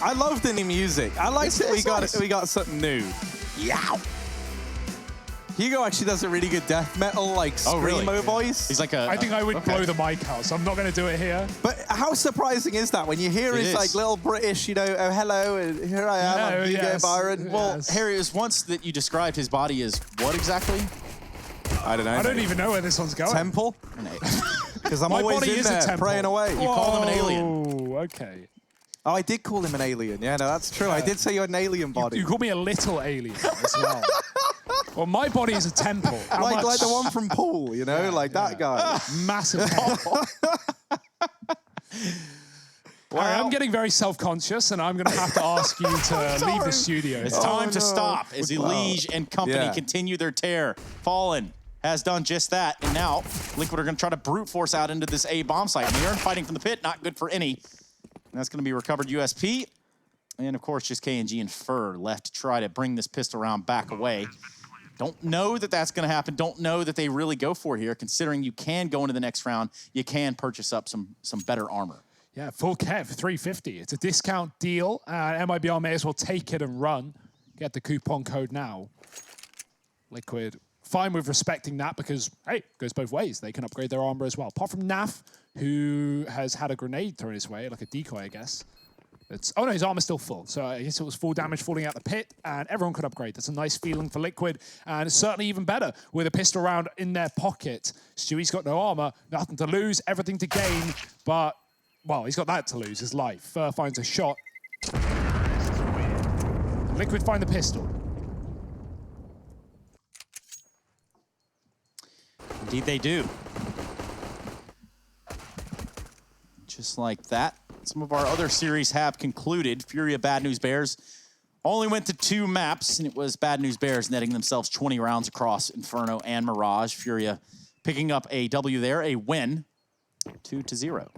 I love the new music. I like that we got something new. Yeah. Hugo actually does a really good death metal, like, screamo voice. He's like a... I think I would blow the mic out, so I'm not going to do it here. But how surprising is that when you hear his, like, little British, you know, oh, hello, and here I am, I'm Hugo Byron. Well, Harry, it was once that you described his body as what exactly? I don't know. I don't even know where this one's going. Temple? Because I'm always in there praying away. You called him an alien. Oh, okay. Oh, I did call him an alien. Yeah, no, that's true. I did say you had an alien body. You called me a little alien as well. Well, my body is a temple. Like the one from Pool, you know, that guy. Massive temple. Harry, I'm getting very self-conscious, and I'm going to have to ask you to leave the studio. It's time to stop as Elige and company continue their tear. Fallen has done just that, and now Liquid are going to try to brute force out into this A bomb site. Mirren fighting from the pit, not good for any. And that's going to be recovered USP. And, of course, just KNG and Fur left to try to bring this pistol round back away. Don't know that that's going to happen. Don't know that they really go for it here, considering you can go into the next round. You can purchase up some better armor. Yeah, full Kev, 350. It's a discount deal. MIBR may as well take it and run. Get the coupon code now. Liquid, fine with respecting that because, hey, it goes both ways. They can upgrade their armor as well. Apart from Naf, who has had a grenade thrown his way, like a decoy, I guess. Oh no, his armor's still full. So I guess it was full damage falling out the pit, and everyone could upgrade. That's a nice feeling for Liquid, and it's certainly even better with a pistol round in their pocket. Stewie's got no armor, nothing to lose, everything to gain, but, well, he's got that to lose, his life. Fur finds a shot. Liquid find the pistol. Indeed they do. Just like that. Some of our other series have concluded. Furia Bad News Bears only went to 2 maps, and it was Bad News Bears netting themselves 20 rounds across Inferno and Mirage. Furia picking up a W there, a win, 2-0.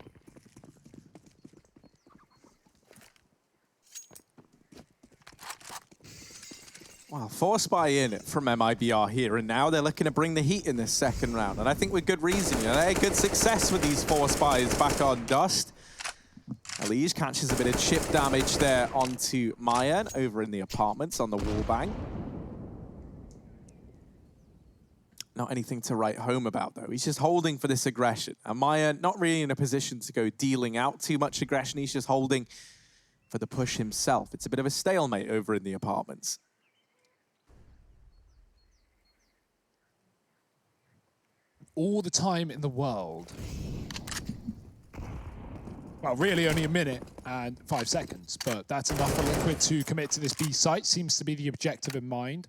Well, force buy in from MIBR here and now. They're looking to bring the heat in this second round, and I think with good reason. You know, they had good success with these force buys back on Dust. Elige catches a bit of chip damage there onto Mayan over in the apartments on the wallbang. Not anything to write home about, though. He's just holding for this aggression. And Mayan not really in a position to go dealing out too much aggression. He's just holding for the push himself. It's a bit of a stalemate over in the apartments. All the time in the world. Well, really only a minute and 5 seconds, but that's enough for Liquid to commit to this B site. Seems to be the objective in mind.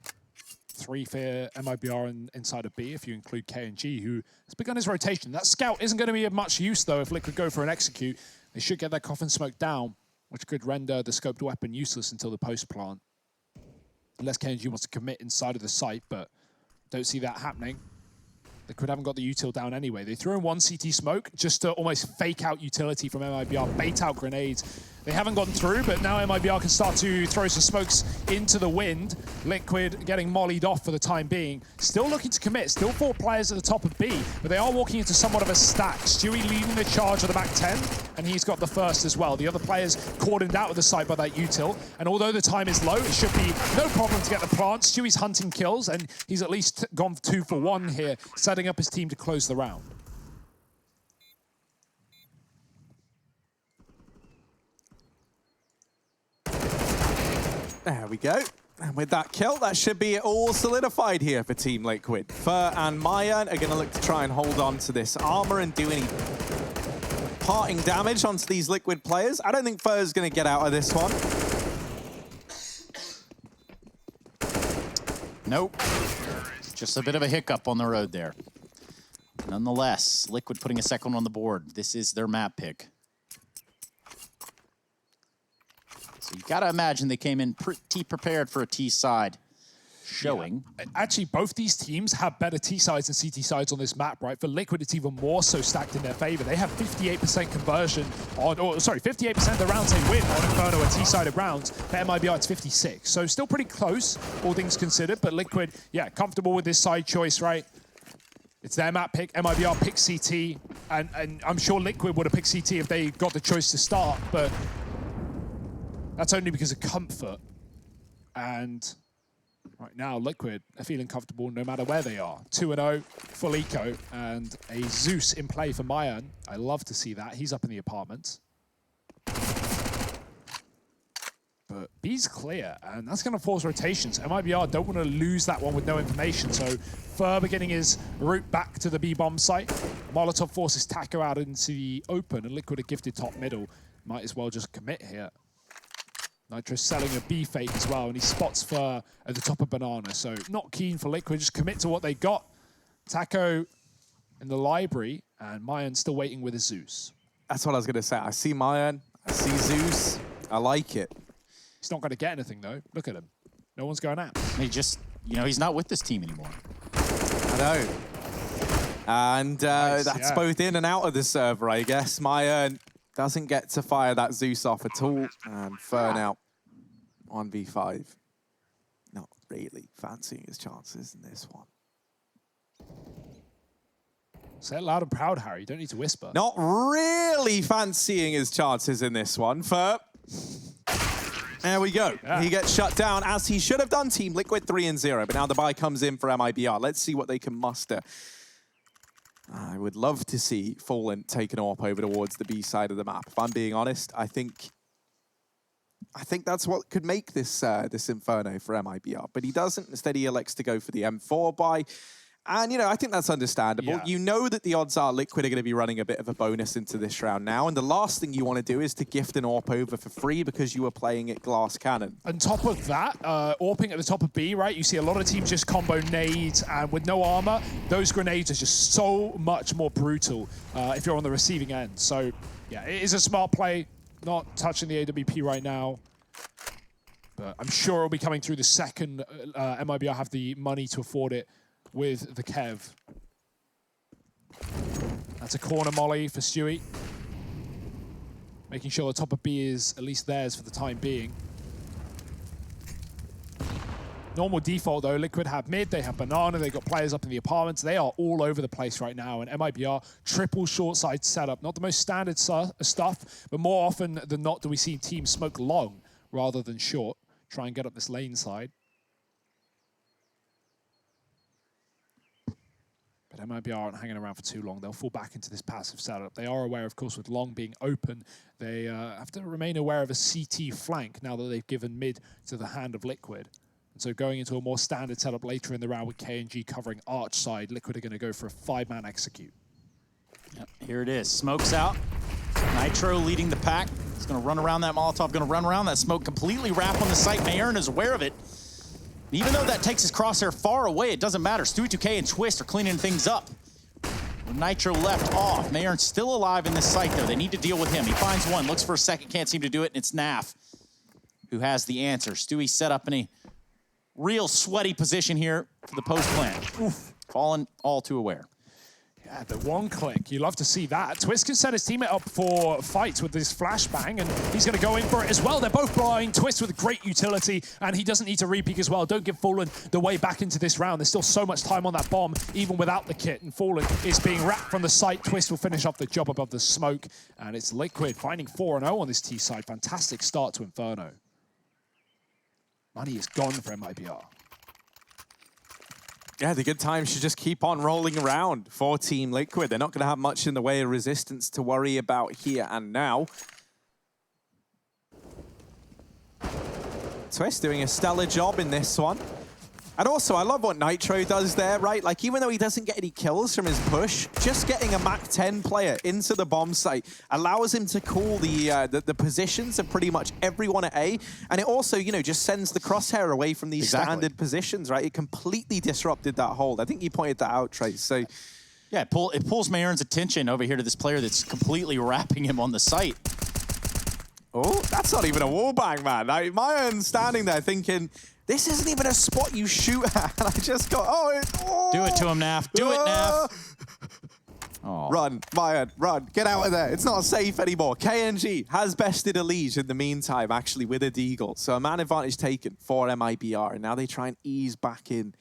3 for MIBR inside of B, if you include KNG, who has begun his rotation. That scout isn't going to be of much use, though, if Liquid go for an execute. They should get that coffin smoke down, which could render the scoped weapon useless until the post-plant. Unless KNG wants to commit inside of the site, but don't see that happening. Liquid haven't got the util down anyway. They threw in 1 CT smoke just to almost fake out utility from MIBR, bait out grenades. They haven't gotten through, but now MIBR can start to throw some smokes into the wind. Liquid getting mollied off for the time being. Still looking to commit. Still 4 players at the top of B, but they are walking into somewhat of a stack. Stewie leading the charge at the back 10, and he's got the first as well. The other players cordoned out of the site by that util, and although the time is low, it should be no problem to get the plant. Stewie's hunting kills, and he's at least gone 2 for 1 here, setting up his team to close the round. There we go. And with that kill, that should be all solidified here for Team Liquid. Fur and Mayan are going to look to try and hold on to this armor and do any parting damage onto these Liquid players. I don't think Fur's going to get out of this one. Nope. Just a bit of a hiccup on the road there. Nonetheless, Liquid putting a second on the board. This is their map pick. So you gotta imagine they came in pretty prepared for a T side showing. Yeah. Actually, both these teams have better T sides and CT sides on this map, right? For Liquid, it's even more so stacked in their favor. They have 58% conversion on, 58% of the rounds they win on Inferno are T-sided rounds. For MIBR, it's 56. So still pretty close, all things considered, but Liquid, yeah, comfortable with this side choice, right? It's their map pick. MIBR picked CT, and I'm sure Liquid would have picked CT if they got the choice to start, but That's only because of comfort. And right now, Liquid are feeling comfortable no matter where they are. 2-0, full eco, and a Zeus in play for Mayan. I love to see that. He's up in the apartments. But B's clear, and that's going to force rotations. MIBR don't want to lose that one with no information, so Fer beginning his route back to the B bomb site. Molotov forces Taco out into the open, and Liquid are gifted top middle. Might as well just commit here. Nitro selling a B fake as well, and he spots Fer at the top of Banana, so not keen for Liquid, just commit to what they got. Taco in the library, and Mayan still waiting with a Zeus. That's what I was going to say. I see Mayan, I see Zeus. I like it. He's not going to get anything, though. Look at him. No one's going out. He just, you know, he's not with this team anymore. I know. And Nice, that's yeah. both in and out of the server, I guess. Mayan doesn't get to fire that Zeus off at all. And Fern out 1v5. Not really fancying his chances in this one. Say it loud and proud, Harry. You don't need to whisper. Not really fancying his chances in this one. Fer. There we go. Yeah. He gets shut down, as he should have done. Team Liquid 3-0, but now the buy comes in for MIBR. Let's see what they can muster. I would love to see Fallen take an AWP over towards the B side of the map. If I'm being honest, I think that's what could make this this Inferno for MIBR. But he doesn't. Instead, he elects to go for the M4 buy. And, you know, I think that's understandable. Yeah. You know that the odds are Liquid are going to be running a bit of a bonus into this round now. And the last thing you want to do is to gift an AWP over for free because you were playing at Glass Cannon. On top of that, AWPing at the top of B, right? You see a lot of teams just combo nades, and with no armor, those grenades are just so much more brutal if you're on the receiving end. So, yeah, it is a smart play. Not touching the AWP right now. But I'm sure it'll be coming through the second MIBR have the money to afford it with the Kev. That's a corner molly for Stewie. Making sure the top of B is at least theirs for the time being. Normal default though, Liquid have mid, they have Banana, they've got players up in the apartments. They are all over the place right now, and MIBR triple short side setup. Not the most standard stuff, but more often than not do we see teams smoke long rather than short. Try and get up this lane side. But MIBR aren't hanging around for too long. They'll fall back into this passive setup. They are aware, of course, with long being open, they have to remain aware of a CT flank now that they've given mid to the hand of Liquid. And so going into a more standard setup later in the round with KNG covering arch side, Liquid are going to go for a 5-man execute. Yep, here it is. Smoke's out. Nitro leading the pack. He's going to run around that Molotov, going to run around that smoke, completely wrap on the site. MIBR is aware of it. Even though that takes his crosshair far away, it doesn't matter. Stewie2K and Twist are cleaning things up. With Nitro left off. MIBR still alive in this site, though. They need to deal with him. He finds one, looks for a second, can't seem to do it, and it's Naf who has the answer. Stewie set up in a real sweaty position here for the post plant. Oof. Fallen all too aware. Yeah, the one click. You love to see that. Twist can set his teammate up for fights with this flashbang, and he's going to go in for it as well. They're both blind. Twist with great utility, and he doesn't need to re-peek as well. Don't give Fallen the way back into this round. There's still so much time on that bomb, even without the kit, and Fallen is being wrapped from the site. Twist will finish off the job above the smoke, and it's Liquid finding 4-0 on this T side. Fantastic start to Inferno. Money is gone for MIBR. Yeah, the good times should just keep on rolling around for Team Liquid. They're not going to have much in the way of resistance to worry about here and now. Twist doing a stellar job in this one. And also, I love what Nitro does there, right? Like, even though he doesn't get any kills from his push, just getting a Mach 10 player into the bomb site allows him to call the positions of pretty much everyone at A. And it also, you know, just sends the crosshair away from these standard positions, right? It completely disrupted that hold. I think you pointed that out, Trace. So, yeah, it pulls MIBR's attention over here to this player that's completely wrapping him on the site. oh, that's not even a wallbang, man. Like, Mayan's standing there thinking, this isn't even a spot you shoot at. And I just go, oh. Do it to him, Naf. Do it, Naf. Oh. Run, Mayan, run. Get out of there. It's not safe anymore. KNG has bested a Liege in the meantime, actually, with a Deagle. So a man advantage taken for MIBR. And now they try and ease back in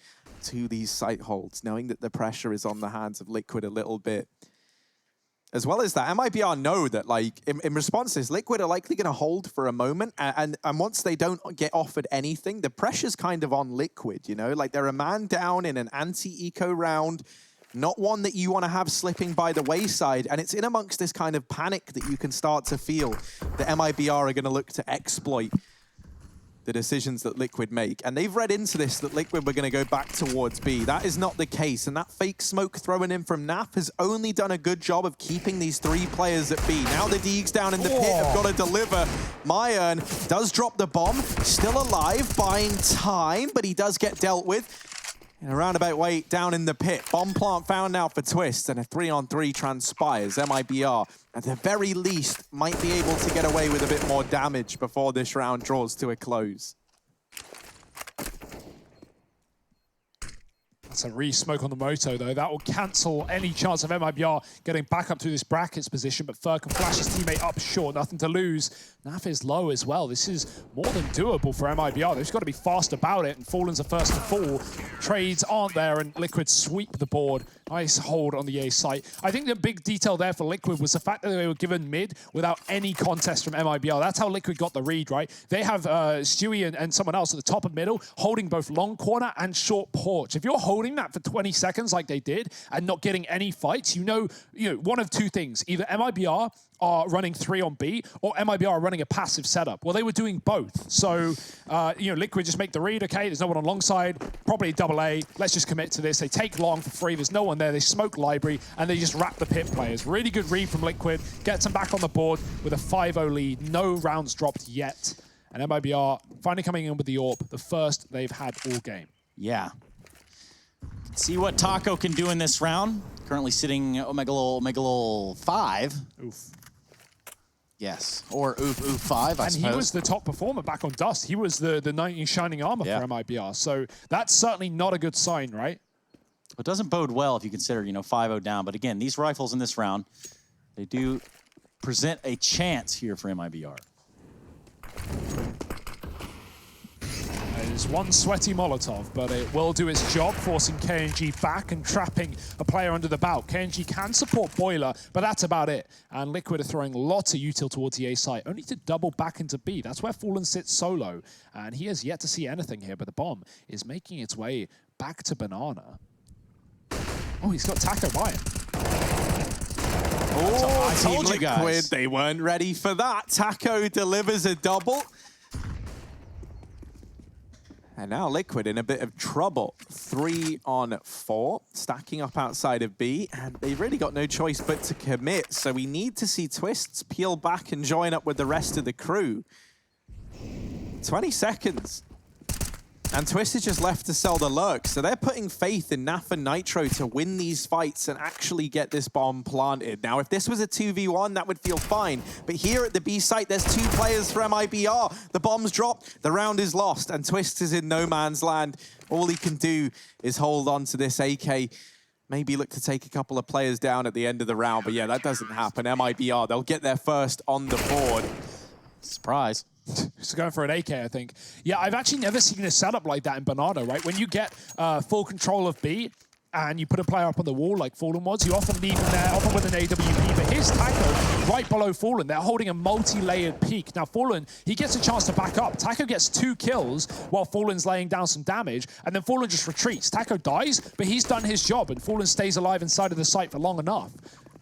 to these site holds, knowing that the pressure is on the hands of Liquid a little bit. As well as that, MIBR know that, like, in response to this, Liquid are likely going to hold for a moment, and once they don't get offered anything, the pressure's kind of on Liquid, you know? Like, they're a man down in an anti-eco round, not one that you want to have slipping by the wayside, and it's in amongst this kind of panic that you can start to feel that MIBR are going to look to exploit the decisions that Liquid make. And they've read into this that Liquid were going to go back towards B. That is not the case, and that fake smoke thrown in from Naf has only done a good job of keeping these 3 players at B. Now the Deegs down in the pit have got to deliver. MIBR does drop the bomb, still alive, buying time, but he does get dealt with in a roundabout way down in the pit. Bomb plant found now for Twist, and a 3-on-3 transpires. MIBR, at the very least, might be able to get away with a bit more damage before this round draws to a close. That's a re-smoke on the Moto, though. That will cancel any chance of MIBR getting back up to this brackets position, but Fur can flash his teammate up short, nothing to lose. Naf is low as well. This is more than doable for MIBR. They've just got to be fast about it, and Fallen's the first to fall. Trades aren't there, and Liquid sweep the board. Nice hold on the A site. I think the big detail there for Liquid was the fact that they were given mid without any contest from MIBR. That's how Liquid got the read, right? They have Stewie and someone else at the top and middle holding both long corner and short porch. If you're holding that for 20 seconds like they did and not getting any fights, you know one of two things. Either MIBR are running 3 on B, or MIBR are running a passive setup. Well, they were doing both. So, Liquid just make the read. Okay, there's no one on long side, probably double A. Let's just commit to this. They take long for free. There's no one there. They smoke library, and they just wrap the pit players. Really good read from Liquid. Gets them back on the board with a 5-0 lead. No rounds dropped yet. And MIBR finally coming in with the AWP, the first they've had all game. Yeah. See what Taco can do in this round. Currently sitting Omegalol 5. Oof. Yes, or oof 5, I suppose. And he was the top performer back on Dust. He was the knight in shining armor for MIBR. So that's certainly not a good sign, right? It doesn't bode well if you consider, 5-0 down. But again, these rifles in this round, they do present a chance here for MIBR. There's one sweaty Molotov, but it will do its job, forcing KNG back and trapping a player under the bout. KNG can support Boiler, but that's about it. And Liquid are throwing lots of util towards the A site, only to double back into B. That's where Fallen sits solo, and he has yet to see anything here, but the bomb is making its way back to Banana. Oh, he's got Taco by him. Oh, I told you guys. Liquid, they weren't ready for that. Taco delivers a double. And now Liquid in a bit of trouble. 3 on 4, stacking up outside of B, and they've really got no choice but to commit. So we need to see Twists peel back and join up with the rest of the crew. 20 seconds. And Twist is just left to sell the lurk. So they're putting faith in Naf and Nitro to win these fights and actually get this bomb planted. Now, if this was a 2v1, that would feel fine. But here at the B site, there's 2 players for MIBR. The bomb's dropped, the round is lost, and Twist is in no man's land. All he can do is hold on to this AK. Maybe look to take a couple of players down at the end of the round. But yeah, that doesn't happen. MIBR, they'll get there first on the board. Surprise. Just going for an AK, I think. Yeah, I've actually never seen a setup like that in Bernardo, right? When you get full control of B and you put a player up on the wall like Fallen was, you often leave him there, often with an AWP. But here's Taco right below Fallen. They're holding a multi-layered peak. Now, Fallen, he gets a chance to back up. Taco gets 2 kills while Fallen's laying down some damage, and then Fallen just retreats. Taco dies, but he's done his job, and Fallen stays alive inside of the site for long enough.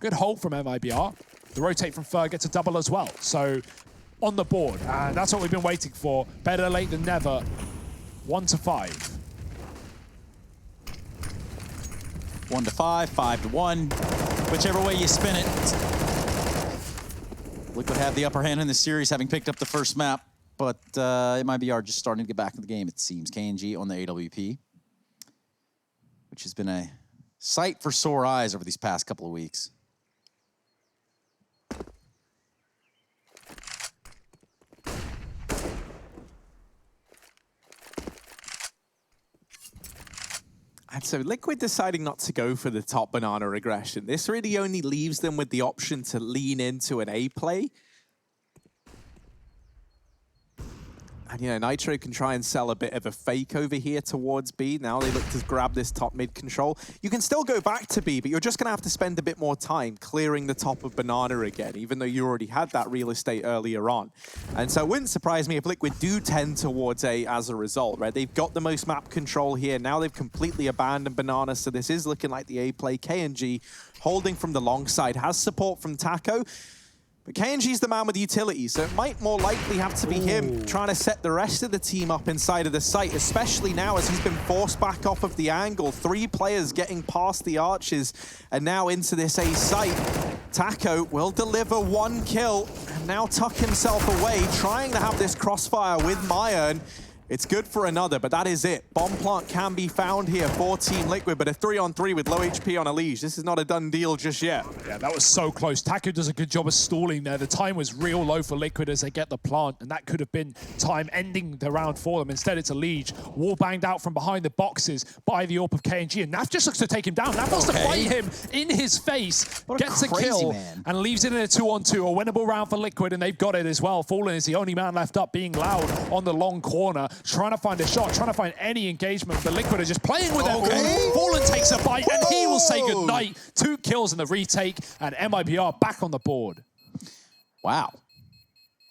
Good hold from MIBR. The rotate from Fur gets a double as well. So on the board, and that's what we've been waiting for. Better late than never. 1 to 5. 1 to 5, 5 to 1. Whichever way you spin it. Liquid have the upper hand in the series, having picked up the first map, but MIBR just starting to get back in the game, it seems. KNG on the AWP, which has been a sight for sore eyes over these past couple of weeks. And so Liquid deciding not to go for the top Banana aggression. This really only leaves them with the option to lean into an A play. And, you know, Nitro can try and sell a bit of a fake over here towards B. Now they look to grab this top mid control. You can still go back to B, but you're just going to have to spend a bit more time clearing the top of Banana again, even though you already had that real estate earlier on. And so it wouldn't surprise me if Liquid do tend towards A as a result, right? They've got the most map control here. Now they've completely abandoned Banana, so this is looking like the A play. KNG holding from the long side, has support from Taco. But KNG's the man with utility, so it might more likely have to be him trying to set the rest of the team up inside of the site, especially now as he's been forced back off of the angle. 3 players getting past the arches and now into this A site. Taco will deliver 1 kill and now tuck himself away, trying to have this crossfire with MIBR. It's good for another, but that is it. Bomb plant can be found here for Team Liquid, but a 3-on-3 with low HP on Elige. This is not a done deal just yet. Yeah, that was so close. Taco does a good job of stalling there. The time was real low for Liquid as they get the plant, and that could have been time ending the round for them. Instead, it's Elige. Wall banged out from behind the boxes by the AWP of KNG, and Naf just looks to take him down. Naf wants to fight him in his face, gets a kill, and leaves it in a 2-on-2. A winnable round for Liquid, and they've got it as well. Fallen is the only man left up, being loud on the long corner, trying to find a shot, trying to find any engagement. The Liquid are just playing with it. Fallen takes a bite, and he will say goodnight. 2 kills in the retake, and MIBR back on the board. Wow.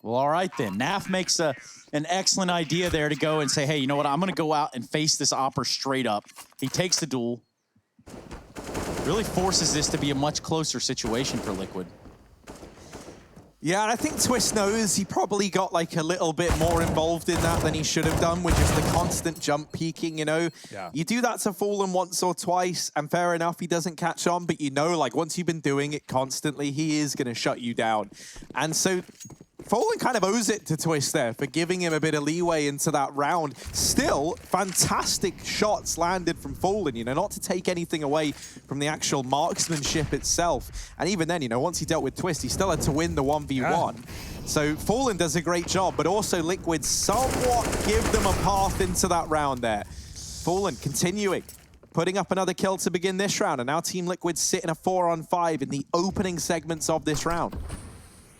Well, all right then. Naf makes an excellent idea there to go and say, hey, you know what? I'm going to go out and face this Opper straight up. He takes the duel. Really forces this to be a much closer situation for Liquid. Yeah, and I think Twist knows he probably got like a little bit more involved in that than he should have done with just the constant jump peeking, you know? Yeah. You do that to Fallen once or twice, and fair enough, he doesn't catch on, but you know, like once you've been doing it constantly, he is going to shut you down. And so Fallen kind of owes it to Twist there for giving him a bit of leeway into that round. Still, fantastic shots landed from Fallen, you know, not to take anything away from the actual marksmanship itself. And even then, you know, once he dealt with Twist, he still had to win the 1v1. Yeah. So Fallen does a great job, but also Liquid somewhat give them a path into that round there. Fallen continuing, putting up another kill to begin this round, and now Team Liquid sit in a 4-on-5 in the opening segments of this round.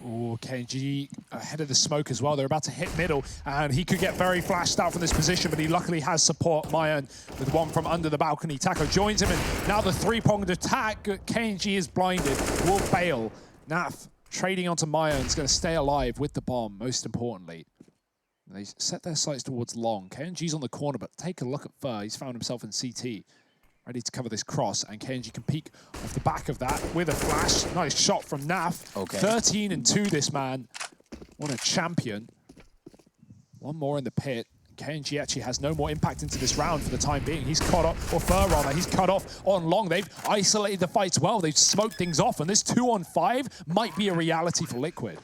Oh, KNG ahead of the smoke as well. They're about to hit middle, and he could get very flashed out from this position, but he luckily has support. MIBR with one from under the balcony. Taco joins him, and now the 3-pronged attack. KNG is blinded, will bail. Naf trading onto MIBR and is going to stay alive with the bomb, most importantly. They set their sights towards long. KNG's on the corner, but take a look at Fur. He's found himself in CT. Ready to cover this cross, and KNG can peek off the back of that with a flash. Nice shot from Naf. Okay. 13-2 this man. What a champion. One more in the pit. KNG actually has no more impact into this round for the time being. He's cut off, or Fur rather, he's cut off on long. They've isolated the fights well. They've smoked things off, and this 2-on-5 might be a reality for Liquid.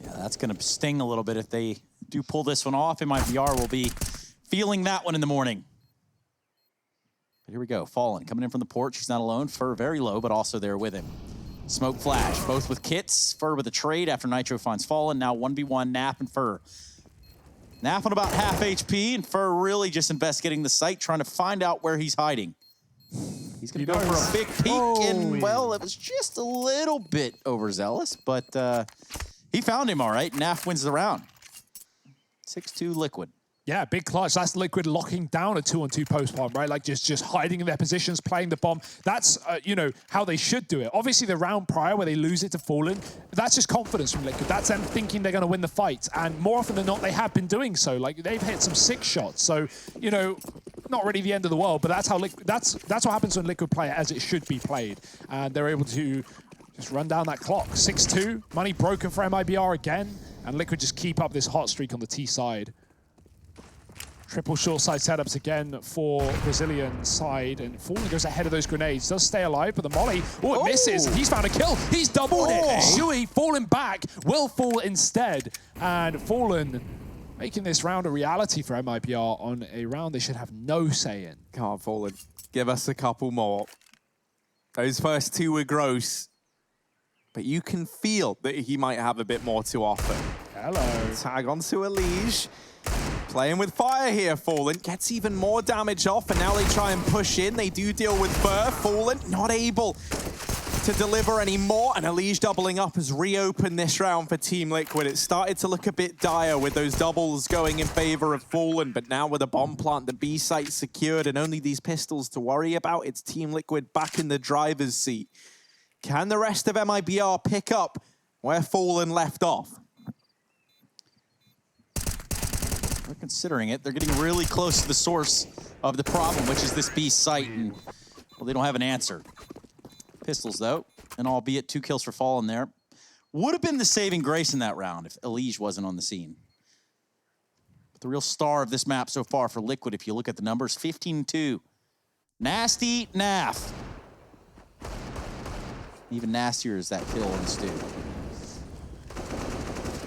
Yeah, that's going to sting a little bit if they do pull this one off. MIBR will be feeling that one in the morning. But here we go. Fallen coming in from the porch. He's not alone. Fur very low, but also there with him. Smoke flash, both with kits. Fur with a trade after Nitro finds Fallen. Now 1v1, Naf and Fur. Naf on about half HP, and Fur really just investigating the site, trying to find out where he's hiding. He's going to go for a big peek, and well, it was just a little bit overzealous, but he found him all right. Naf wins the round. 6-2 Liquid. Yeah, big clutch. That's Liquid locking down a 2-on-2 post bomb, right? Like just hiding in their positions, playing the bomb. That's, you know, how they should do it. Obviously, the round prior where they lose it to Fallen, that's just confidence from Liquid. That's them thinking they're going to win the fight. And more often than not, they have been doing so. Like, they've hit some 6 shots. So, you know, not really the end of the world, but that's how that's what happens when Liquid play it as it should be played. And they're able to just run down that clock. 6-2, money broken for MIBR again. And Liquid just keep up this hot streak on the T side. Triple short side setups again for Brazilian side, and Fallen goes ahead of those grenades. Does stay alive, but the molly, it misses. He's found a kill. He's doubled it. Shui falling back, will fall instead. And Fallen making this round a reality for MIBR on a round they should have no say in. Come on, Fallen. Give us a couple more. Those first 2 were gross, but you can feel that he might have a bit more to offer. Hello. Tag onto Elige. Playing with fire here, Fallen. Gets even more damage off, and now they try and push in. They do deal with Fur. Fallen not able to deliver anymore, and Elige doubling up has reopened this round for Team Liquid. It started to look a bit dire with those doubles going in favor of Fallen, but now with a bomb plant, the B site secured, and only these pistols to worry about, it's Team Liquid back in the driver's seat. Can the rest of MIBR pick up where Fallen left off? They're considering it. They're getting really close to the source of the problem, which is this B site, and well, they don't have an answer. Pistols, though, and albeit 2 kills for Fallen there. Would have been the saving grace in that round if Elige wasn't on the scene. But the real star of this map so far for Liquid, if you look at the numbers, 15-2. Nasty Naf. Even nastier is that kill on Stu.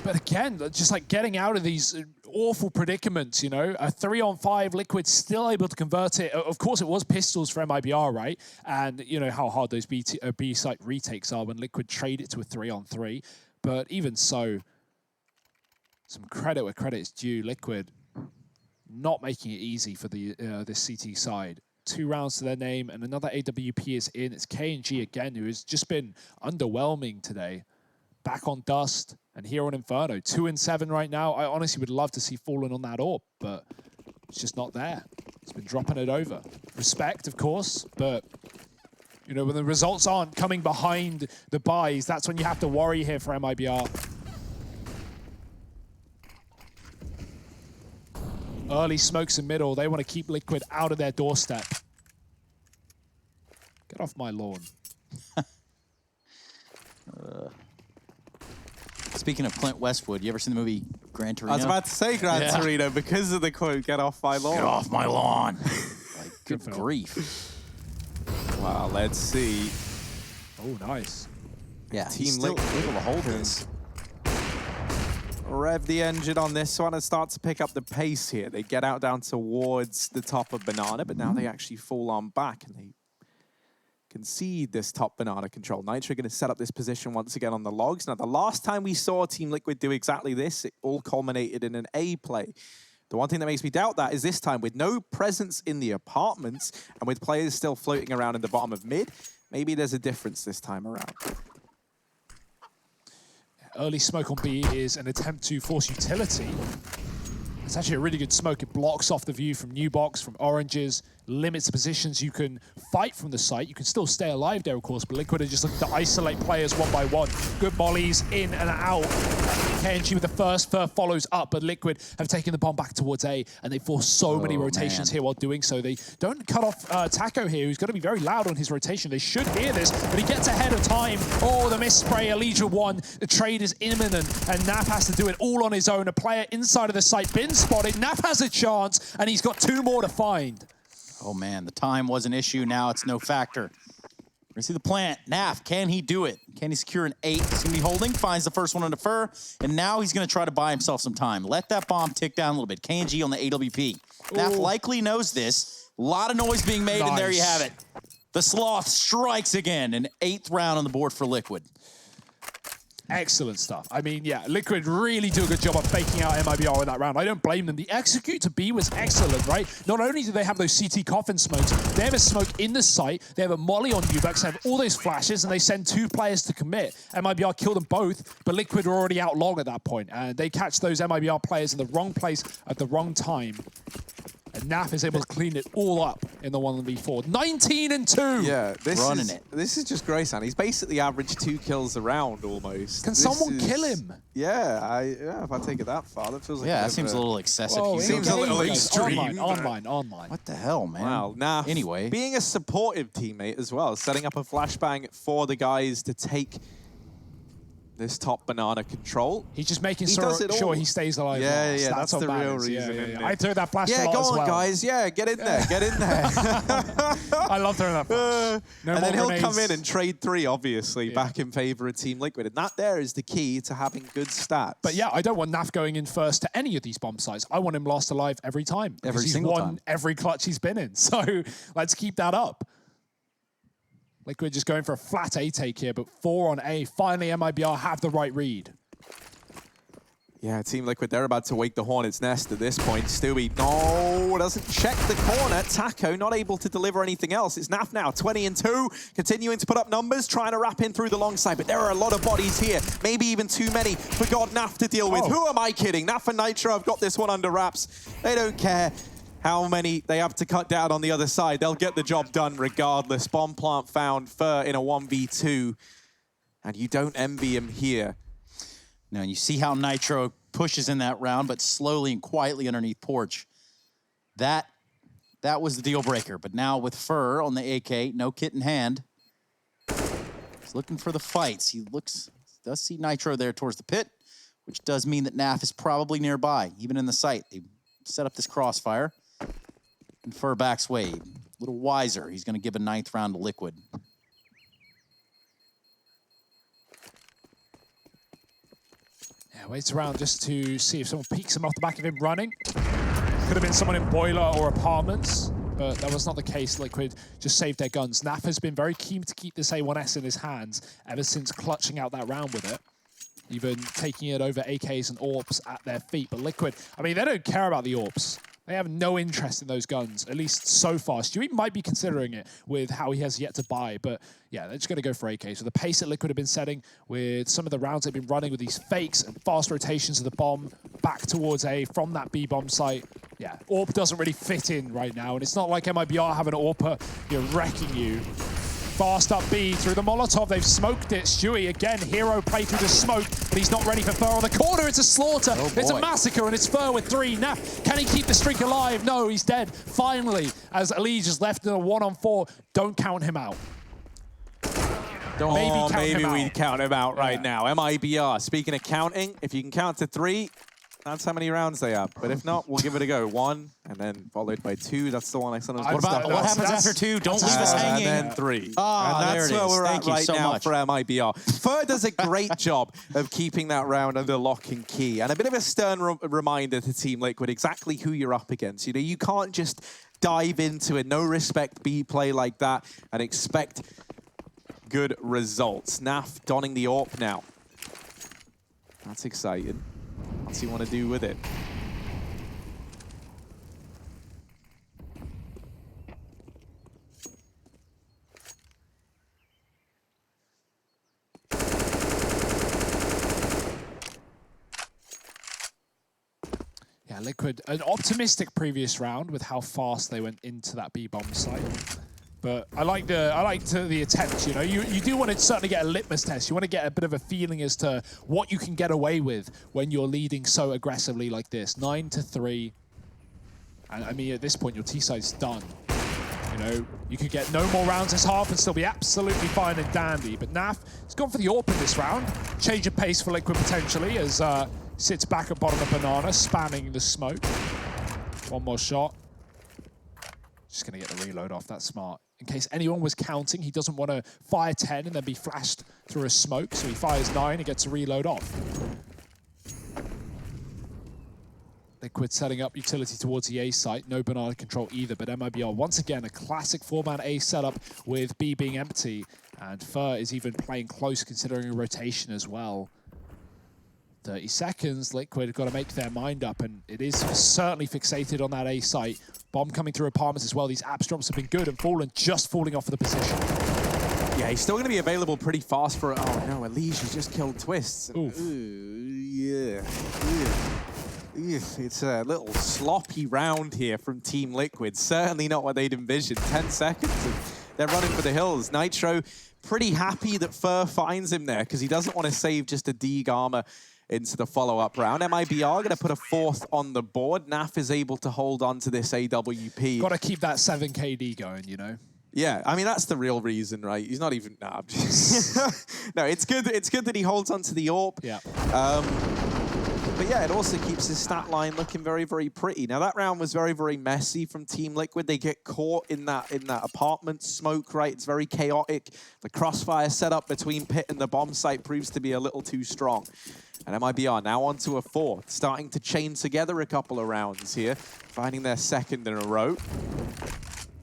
But again, just like getting out of these awful predicaments, you know, a 3-on-5, Liquid still able to convert it. Of course, it was pistols for MIBR, right? And you know how hard those B site retakes are when Liquid trade it to a 3-on-3. But even so, some credit where credit is due. Liquid not making it easy for the this CT side. 2 rounds to their name, and another AWP is in. It's KNG again, who has just been underwhelming today. Back on Dust, and here on Inferno. 2-7 right now. I honestly would love to see Fallen on that AWP, but it's just not there. It's been dropping it over. Respect, of course, but you know, when the results aren't coming behind the buys, that's when you have to worry here for MIBR. Early smokes in middle. They want to keep Liquid out of their doorstep. Get off my lawn. Speaking of Clint Westwood, you ever seen the movie Gran Torino? I was about to say Gran Torino because of the quote, "Get off my lawn." Get off my lawn. Like, good grief. Wow, let's see. Oh, nice. Yeah, Team he's still Liquid able to hold this. Rev the engine on this one and start to pick up the pace here. They get out down towards the top of Banana, but now they actually fall on back and they concede this top Banana control. Nitro going to set up this position once again on the logs. Now, the last time we saw Team Liquid do exactly this, it all culminated in an A play. The one thing that makes me doubt that is this time with no presence in the apartments and with players still floating around in the bottom of mid, maybe there's a difference this time around. Early smoke on B is an attempt to force utility. It's actually a really good smoke. It blocks off the view from New Box, from Oranges, limits the positions you can fight from the site. You can still stay alive there, of course, but Liquid are just looking to isolate players one by one. Good mollies in and out. KNG with the first follows up, but Liquid have taken the bomb back towards A, and they force so many rotations here while doing so. They don't cut off Taco here, who's going to be very loud on his rotation. They should hear this, but he gets ahead of time. Oh, the miss spray, Elige won. The trade is imminent, and Nap has to do it all on his own. A player inside of the site, been spotted. Nap has a chance, and he's got 2 more to find. Oh man, the time was an issue. Now it's no factor. We're gonna see the plant. Naf, can he do it? Can he secure an 8? He's gonna be holding, finds the first one on the fur, and now he's gonna try to buy himself some time. Let that bomb tick down a little bit. KNG on the AWP. Naf likely knows this. A lot of noise being made, and there you have it. The Sloth strikes again. An 8th round on the board for Liquid. Excellent stuff. I mean, yeah, Liquid really do a good job of faking out MIBR in that round. I don't blame them. The execute to B was excellent, right? Not only do they have those CT coffin smokes, they have a smoke in the site, they have a molly on Ubex, they have all those flashes, and they send 2 players to commit. MIBR kill them both, but Liquid are already out long at that point, and they catch those MIBR players in the wrong place at the wrong time. And Naf is able to clean it all up in the 1v4. 19-2! Yeah, Running this is just Grayson. He's basically averaged 2 kills a round almost. Can someone kill him? Yeah, if I take it that far, that feels like that seems a little excessive. Whoa, seems a little extreme. Online. What the hell, man? Wow, Naf, anyway, being a supportive teammate as well, setting up a flashbang for the guys to take this top Banana control. He's just making sure he stays alive. Yeah, yeah, that's the real reason. Yeah. I threw that flash Yeah, a lot go as on, well. guys. Yeah, get in there. Get in there. I love throwing that flash. And then he'll come in and trade 3, obviously, back in favor of Team Liquid. And that there is the key to having good stats. But yeah, I don't want Naf going in first to any of these bomb sites. I want him last alive every time. Every single time. He's won every clutch he's been in. So let's keep that up. Liquid just going for a flat A take here, but 4 on A. Finally, MIBR have the right read. Yeah, Team Liquid, they're about to wake the Hornet's nest at this point. Stewie, no, doesn't check the corner. Taco not able to deliver anything else. It's Naf now, 20-2, continuing to put up numbers, trying to wrap in through the long side, but there are a lot of bodies here, maybe even too many for God Naf to deal with. Who am I kidding? Naf and Nitro have got this one under wraps. They don't care how many they have to cut down on the other side. They'll get the job done regardless. Bomb plant found, Fer in a 1v2, and you don't envy him here. Now you see how Nitro pushes in that round, but slowly and quietly underneath Porch. That was the deal breaker. But now with Fer on the AK, no kit in hand, he's looking for the fights. He does see Nitro there towards the pit, which does mean that Naf is probably nearby, even in the site. They set up this crossfire, and Fer backs away. A little wiser. He's going to give a 9th round to Liquid. Yeah, waits around just to see if someone peeks him off the back of him running. Could have been someone in Boiler or Apartments, but that was not the case. Liquid just saved their guns. Naf has been very keen to keep this A1S in his hands ever since clutching out that round with it. Even taking it over AKs and AWPs at their feet. But Liquid, I mean, they don't care about the AWPs. They have no interest in those guns, at least so far. Stewie might be considering it with how he has yet to buy, but yeah, they're just going to go for AK. So the pace that Liquid have been setting with some of the rounds they've been running with these fakes and fast rotations of the bomb back towards A from that B bomb site. Yeah, AWP doesn't really fit in right now, and it's not like MIBR have an AWPer, wrecking you. Fast up B through the Molotov. They've smoked it. Stewie, again, hero play through the smoke, but he's not ready for Fer on the corner. It's a slaughter. It's a massacre, and it's Fer with 3. Naf, can he keep the streak alive? No, he's dead. Finally, as Elige is left in a 1-on-4, don't count him out. Maybe we count him out right now. MIBR, speaking of counting, if you can count to 3, that's how many rounds they have. But if not, we'll give it a go. 1, and then followed by 2. That's the one I sometimes what happens after 2? Don't leave us hanging. And then 3. And that's where we're at right now much. for MIBR. Fer does a great job of keeping that round under lock and key. And a bit of a stern reminder to Team Liquid exactly who you're up against. You know, you can't just dive into a no-respect B play like that and expect good results. Naf donning the AWP now. That's exciting. What's he want to do with it? Yeah, Liquid, an optimistic previous round with how fast they went into that B bomb site. But I like the attempt, you know. You do want to certainly get a litmus test. You want to get a bit of a feeling as to what you can get away with when you're leading so aggressively like this. 9-3. And I mean, at this point, your T-side's done. You know, you could get no more rounds this half and still be absolutely fine and dandy. But Naf has gone for the AWP in this round. Change of pace for Liquid potentially as sits back at bottom of Banana, spamming the smoke. One more shot. Just going to get the reload off. That's smart. In case anyone was counting, he doesn't want to fire 10 and then be flashed through a smoke. So he fires 9 and gets a reload off. Liquid setting up utility towards the A site. No banana control either, but MIBR, once again, a classic 4-man A setup with B being empty. And Fer is even playing close, considering a rotation as well. 30 seconds, Liquid have got to make their mind up, and it is certainly fixated on that A site. Bomb coming through Apartments as well. These apps drops have been good, and Fallen just falling off of the position. Yeah, he's still going to be available pretty fast for... Oh, no, Elige has just killed Twists. Oof. Yeah. It's a little sloppy round here from Team Liquid. Certainly not what they'd envisioned. 10 seconds, and they're running for the hills. Nitro pretty happy that Fer finds him there because he doesn't want to save just a Deeg armor into the follow-up round. MIBR going to put a 4th on the board. Naf is able to hold on to this AWP. Got to keep that 7 KD going, you know? Yeah, I mean, that's the real reason, right? He's not even... Nah, no, it's good that he holds on to the AWP. Yeah. But yeah, it also keeps his stat line looking very, very pretty. Now, that round was very, very messy from Team Liquid. They get caught in that apartment smoke, right? It's very chaotic. The crossfire setup between pit and the bomb site proves to be a little too strong. And MIBR now onto a 4th, starting to chain together a couple of rounds here, finding their 2nd in a row.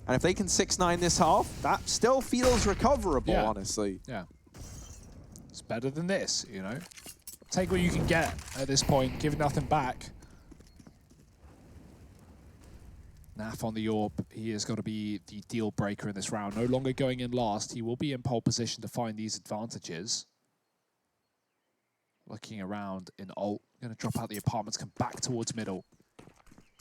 And if they can 6-9 this half, that still feels recoverable, honestly. Yeah. It's better than this, you know? Take what you can get at this point, give nothing back. Naf on the AWP, he has got to be the deal breaker in this round. No longer going in last, he will be in pole position to find these advantages. Looking around in ult, going to drop out the apartments, come back towards middle.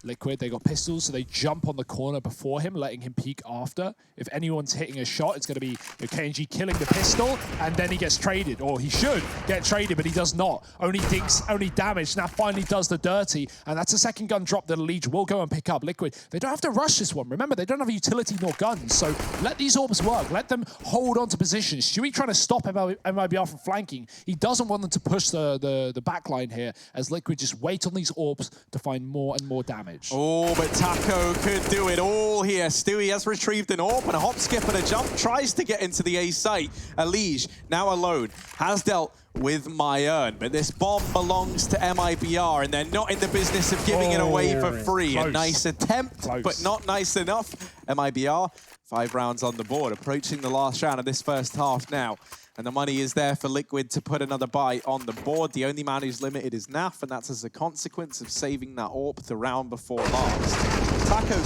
Liquid, they got pistols, so they jump on the corner before him, letting him peek after. If anyone's hitting a shot, it's going to be KNG killing the pistol, and then he gets traded, or he should get traded, but he does not. Only dinks, only damage. Now finally does the dirty, and that's a second gun drop that Legion will go and pick up. Liquid, they don't have to rush this one. Remember, they don't have a utility nor guns, so let these orbs work. Let them hold on to position. Stewie trying to stop MIBR from flanking. He doesn't want them to push the back line here, as Liquid just wait on these orbs to find more and more damage. Oh, but Taco could do it all here. Stewie has retrieved an AWP and a hop, skip and a jump. Tries to get into the A site. Elige, now alone, has dealt with MIBR, but this bomb belongs to MIBR, and they're not in the business of giving it away for free. Close. A nice attempt, Close. but not nice enough. MIBR, 5 rounds on the board, approaching the last round of this first half now. And the money is there for Liquid to put another buy on the board. The only man who's limited is Naf, and that's as a consequence of saving that AWP the round before last. Taco,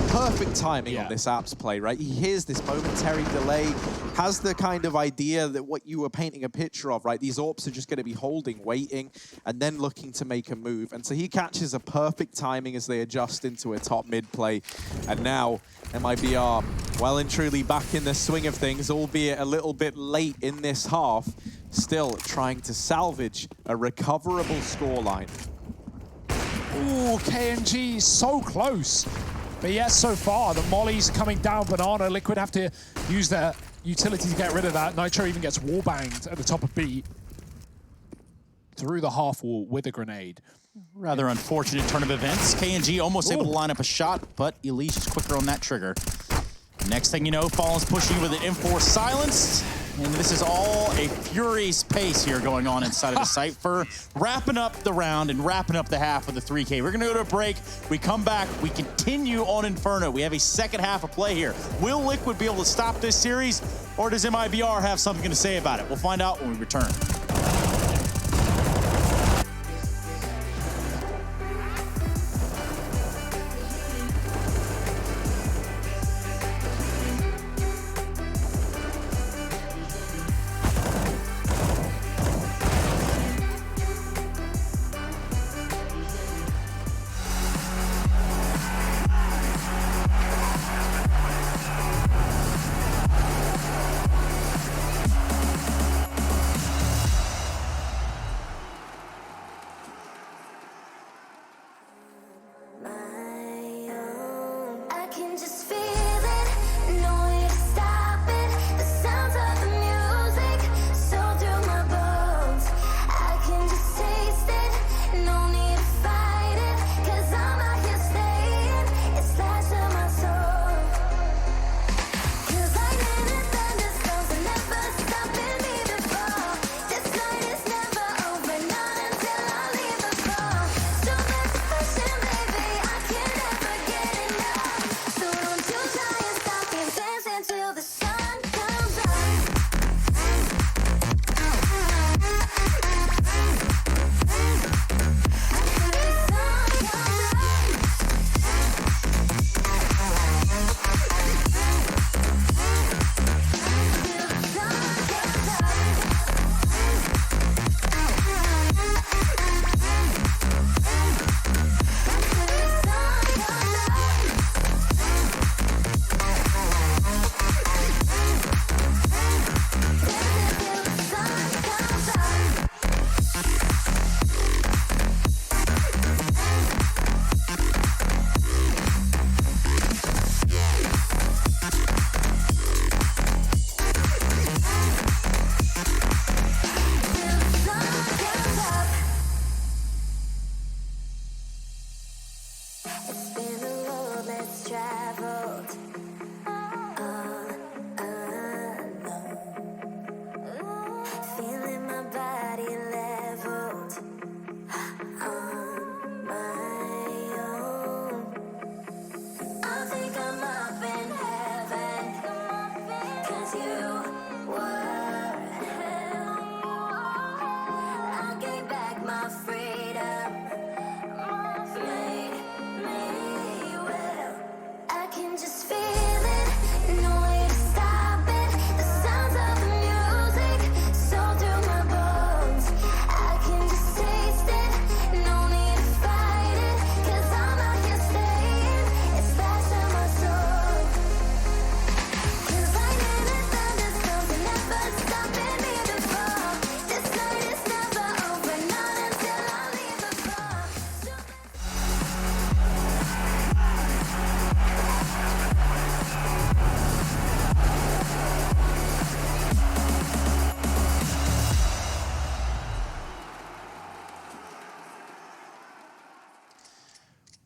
perfect timing on this apps play, right? He hears this momentary delay, has the kind of idea that what you were painting a picture of, right? These AWPs are just going to be holding, waiting, and then looking to make a move. And so he catches a perfect timing as they adjust into a top mid play. And now MIBR well and truly back in the swing of things, albeit a little bit late in this half, still trying to salvage a recoverable scoreline. Ooh, KNG so close. But yes, so far, the mollies are coming down. Banana, Liquid have to use their utility to get rid of that. Nitro even gets wallbanged at the top of B. Through the half wall with a grenade. Rather unfortunate turn of events. KNG almost able to line up a shot, but Elige is quicker on that trigger. Next thing you know, Fallen's pushing with an M4 silenced. And this is all a furious pace here going on inside of the site for wrapping up the round and wrapping up the half of the 3K. We're going to go to a break. We come back. We continue on Inferno. We have a second half of play here. Will Liquid be able to stop this series, or does MIBR have something to say about it? We'll find out when we return.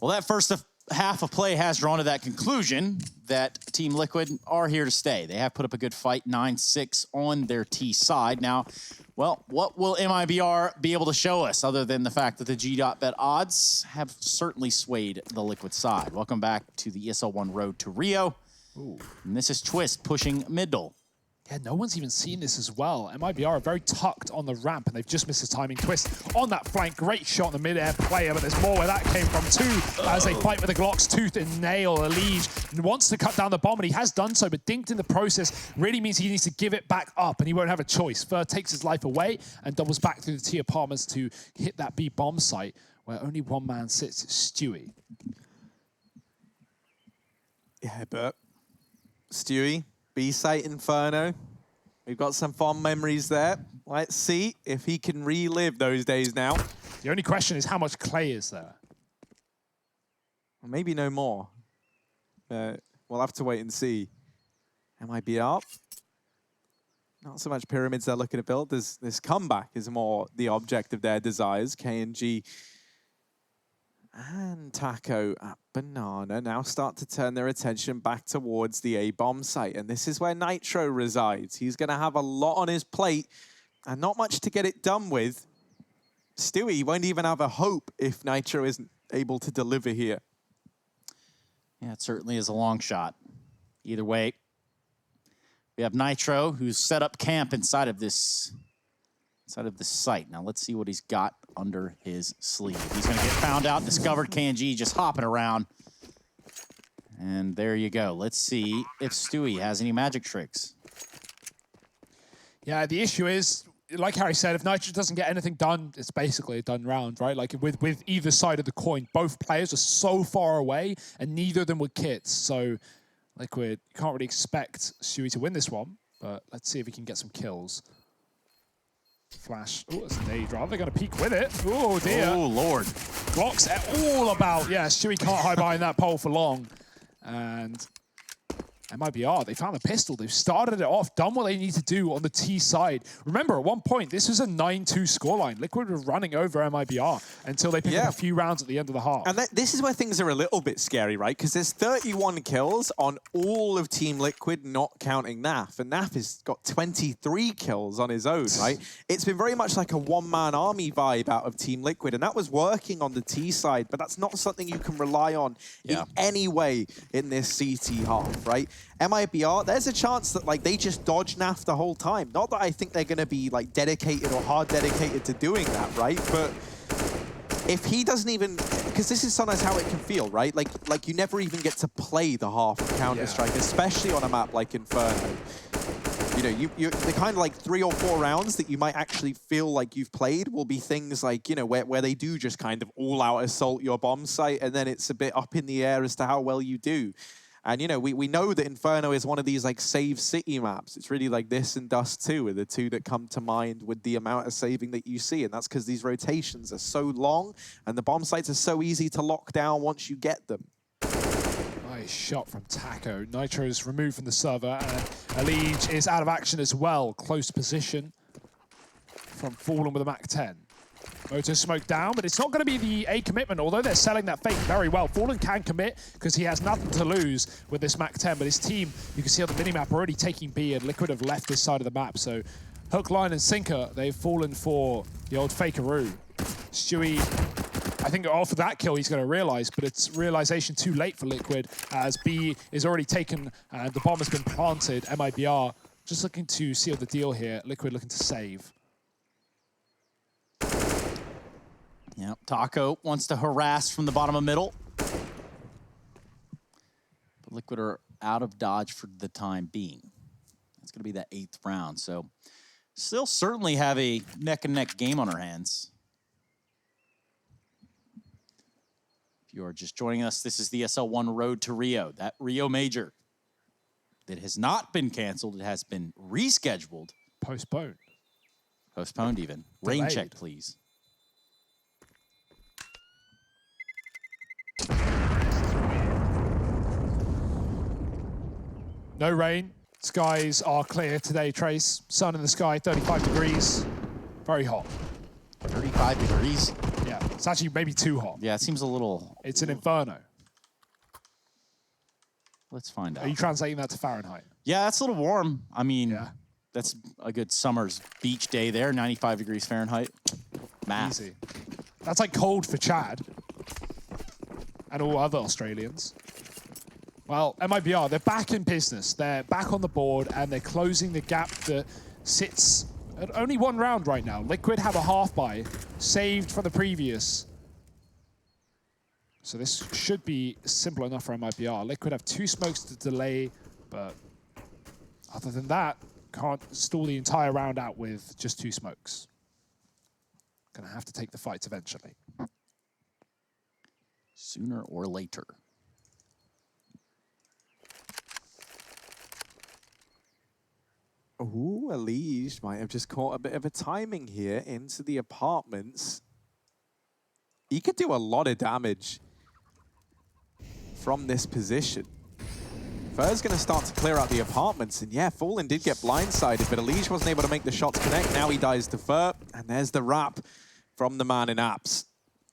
Well, that first half of play has drawn to that conclusion that Team Liquid are here to stay. They have put up a good fight, 9-6 on their T side. Now, well, what will MIBR be able to show us other than the fact that the G.bet odds have certainly swayed the Liquid side? Welcome back to the ESL 1 Road to Rio. Ooh. And this is Twist pushing middle. Yeah, no one's even seen this as well. MIBR are very tucked on the ramp, and they've just missed the timing. Twist on that flank. Great shot in the mid-air player, but there's more where that came from too, as they fight with the Glocks tooth and nail. Elige wants to cut down the bomb, and he has done so, but dinked in the process really means he needs to give it back up, and he won't have a choice. Fer takes his life away and doubles back through the T apartments to hit that B bomb site, where only one man sits, Stewie. Yeah, but Stewie, B site Inferno. We've got some fond memories there. Let's see if he can relive those days now. The only question is how much clay is there? Well, maybe no more. We'll have to wait and see. MIBR. Not so much pyramids they're looking to build. This comeback is more the object of their desires. KNG and Taco at Banana now start to turn their attention back towards the A-bomb site. And this is where Nitro resides. He's going to have a lot on his plate and not much to get it done with. Stewie won't even have a hope if Nitro isn't able to deliver here. Yeah, it certainly is a long shot. Either way, we have Nitro, who's set up camp inside of this site. Now let's see what he's got under his sleeve. He's going to get found out, discovered. KNG just hopping around. And there you go. Let's see if Stewie has any magic tricks. Yeah, the issue is, like Harry said, if Nitro doesn't get anything done, it's basically a done round, right? Like with either side of the coin, both players are so far away and neither of them with kits. So Liquid can't really expect Stewie to win this one, but let's see if he can get some kills. Flash. Oh, it's a nade rather. They're going to peek with it. Oh, dear. Oh, Lord. Glocks all about. Yeah, Stewie can't hide behind that pole for long. And MIBR, they found the pistol. They've started it off, done what they need to do on the T side. Remember, at one point, this was a 9-2 scoreline. Liquid were running over MIBR until they picked up a few rounds at the end of the half. And this is where things are a little bit scary, right? Because there's 31 kills on all of Team Liquid, not counting Naf. And Naf has got 23 kills on his own, right? It's been very much like a one-man army vibe out of Team Liquid. And that was working on the T side, but that's not something you can rely on in any way in this CT half, right? MIBR, there's a chance that like they just dodge Naf the whole time. Not that I think they're going to be like dedicated or hard dedicated to doing that, right? But if he doesn't even, because this is sometimes how it can feel, right? Like you never even get to play the half of Counter-Strike, especially on a map like Inferno. You know, the kind of like 3 or 4 rounds that you might actually feel like you've played will be things like, you know, where they do just kind of all-out assault your bomb site, and then it's a bit up in the air as to how well you do. And, you know, we know that Inferno is one of these, like, save city maps. It's really like this and Dust 2 are the two that come to mind with the amount of saving that you see. And that's because these rotations are so long and the bomb sites are so easy to lock down once you get them. Nice shot from Taco. Nitro's removed from the server, and Elige is out of action as well. Close position from Fallen with a MAC-10. Motor smoke down, but it's not going to be the A commitment, although they're selling that fake very well. Fallen can commit because he has nothing to lose with this MAC-10, but his team, you can see on the minimap, already taking B, and Liquid have left this side of the map. So hook, line, and sinker, they've fallen for the old fakeroo. Stewie, I think off of that kill he's going to realize, but it's realization too late for Liquid as B is already taken and the bomb has been planted. MIBR just looking to seal the deal here. Liquid looking to save. Yep, Taco wants to harass from the bottom of middle. But Liquid are out of dodge for the time being. It's going to be that 8th round, so still certainly have a neck-and-neck game on our hands. If you are just joining us, this is the ESL1 Road to Rio. That Rio Major that has not been canceled, it has been rescheduled. Postponed. Postponed even. Rain check, please. No rain. Skies are clear today, Trace. Sun in the sky, 35 degrees. Very hot. 35 degrees? Yeah, it's actually maybe too hot. Yeah, it seems a little... It's an Inferno. Let's find out. Are you translating that to Fahrenheit? Yeah, that's a little warm. I mean, Yeah. that's a good summer's beach day there, 95 degrees Fahrenheit. Math. Easy. That's like cold for Chad and all other Australians. Well, MIBR, they're back in business. They're back on the board, and they're closing the gap that sits at only one round right now. Liquid have a half buy, saved from the previous. So this should be simple enough for MIBR. Liquid have 2 smokes to delay, but other than that, can't stall the entire round out with just 2 smokes. Gonna have to take the fights eventually. Sooner or later. Ooh, Elige might have just caught a bit of a timing here into the apartments. He could do a lot of damage from this position. Fur's going to start to clear out the apartments, and yeah, Fallen did get blindsided, but Elige wasn't able to make the shots connect. Now he dies to Fur, and there's the wrap from the man in apps.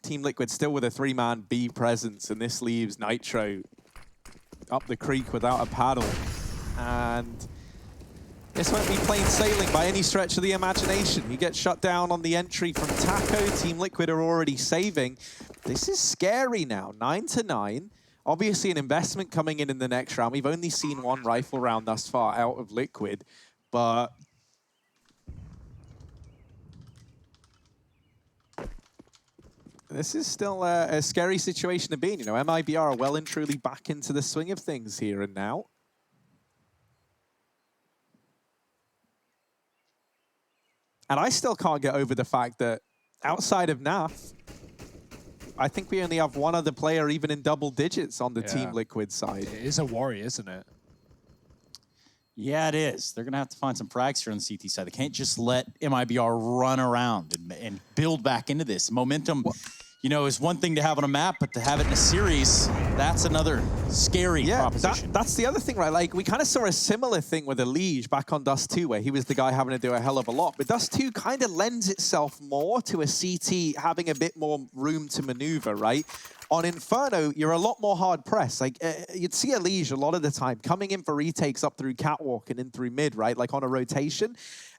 Team Liquid still with a 3-man B presence, and this leaves Nitro up the creek without a paddle. And this won't be plain sailing by any stretch of the imagination. He gets shut down on the entry from Taco. Team Liquid are already saving. This is scary now, 9-9. Obviously an investment coming in the next round. We've only seen 1 rifle round thus far out of Liquid, but this is still a scary situation to be in. You know, MIBR are well and truly back into the swing of things here and now. And I still can't get over the fact that outside of NAF, I think we only have 1 other player even in double digits on the Team Liquid side. It is a worry, isn't it? Yeah, it is. They're going to have to find some frags here on the CT side. They can't just let MIBR run around and build back into this. Momentum, you know, is one thing to have on a map, but to have it in a series, that's another scary proposition. That's the other thing, right? Like, we kind of saw a similar thing with Elige back on Dust 2, where he was the guy having to do a hell of a lot. But Dust 2 kind of lends itself more to a CT having a bit more room to maneuver, right? On Inferno, you're a lot more hard pressed. Like, you'd see Elige a lot of the time coming in for retakes up through catwalk and in through mid, right? Like on a rotation.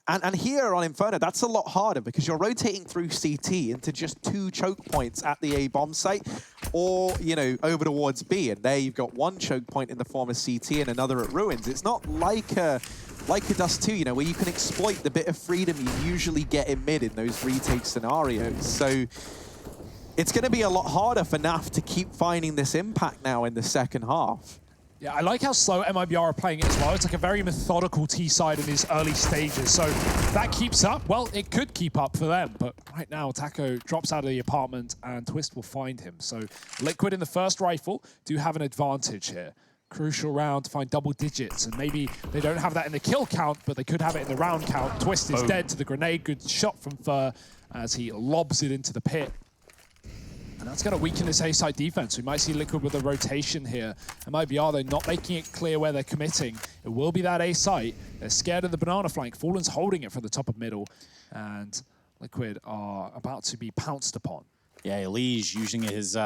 And here on Inferno, that's a lot harder because you're rotating through CT into just 2 choke points at the A bomb site, or, you know, over towards B. And there you've got 1 choke point in the form of CT and another at Ruins. It's not like a Dust 2, you know, where you can exploit the bit of freedom you usually get in mid in those retake scenarios. So it's going to be a lot harder for NAF to keep finding this impact now in the second half. Yeah, I like how slow MIBR are playing it as well. It's like a very methodical T-side in these early stages. So if that keeps up, well, it could keep up for them. But right now, Taco drops out of the apartment and Twist will find him. So Liquid in the first rifle do have an advantage here. Crucial round to find double digits. And maybe they don't have that in the kill count, but they could have it in the round count. Twist is dead to the grenade. Good shot from Fur as he lobs it into the pit. And that's going to weaken this A-side defense. We might see Liquid with a rotation here. MIBR, they're not making it clear where they're committing. It will be that A-site. They're scared of the banana flank. Fallen's holding it from the top of middle. And Liquid are about to be pounced upon. Yeah, Elige using his,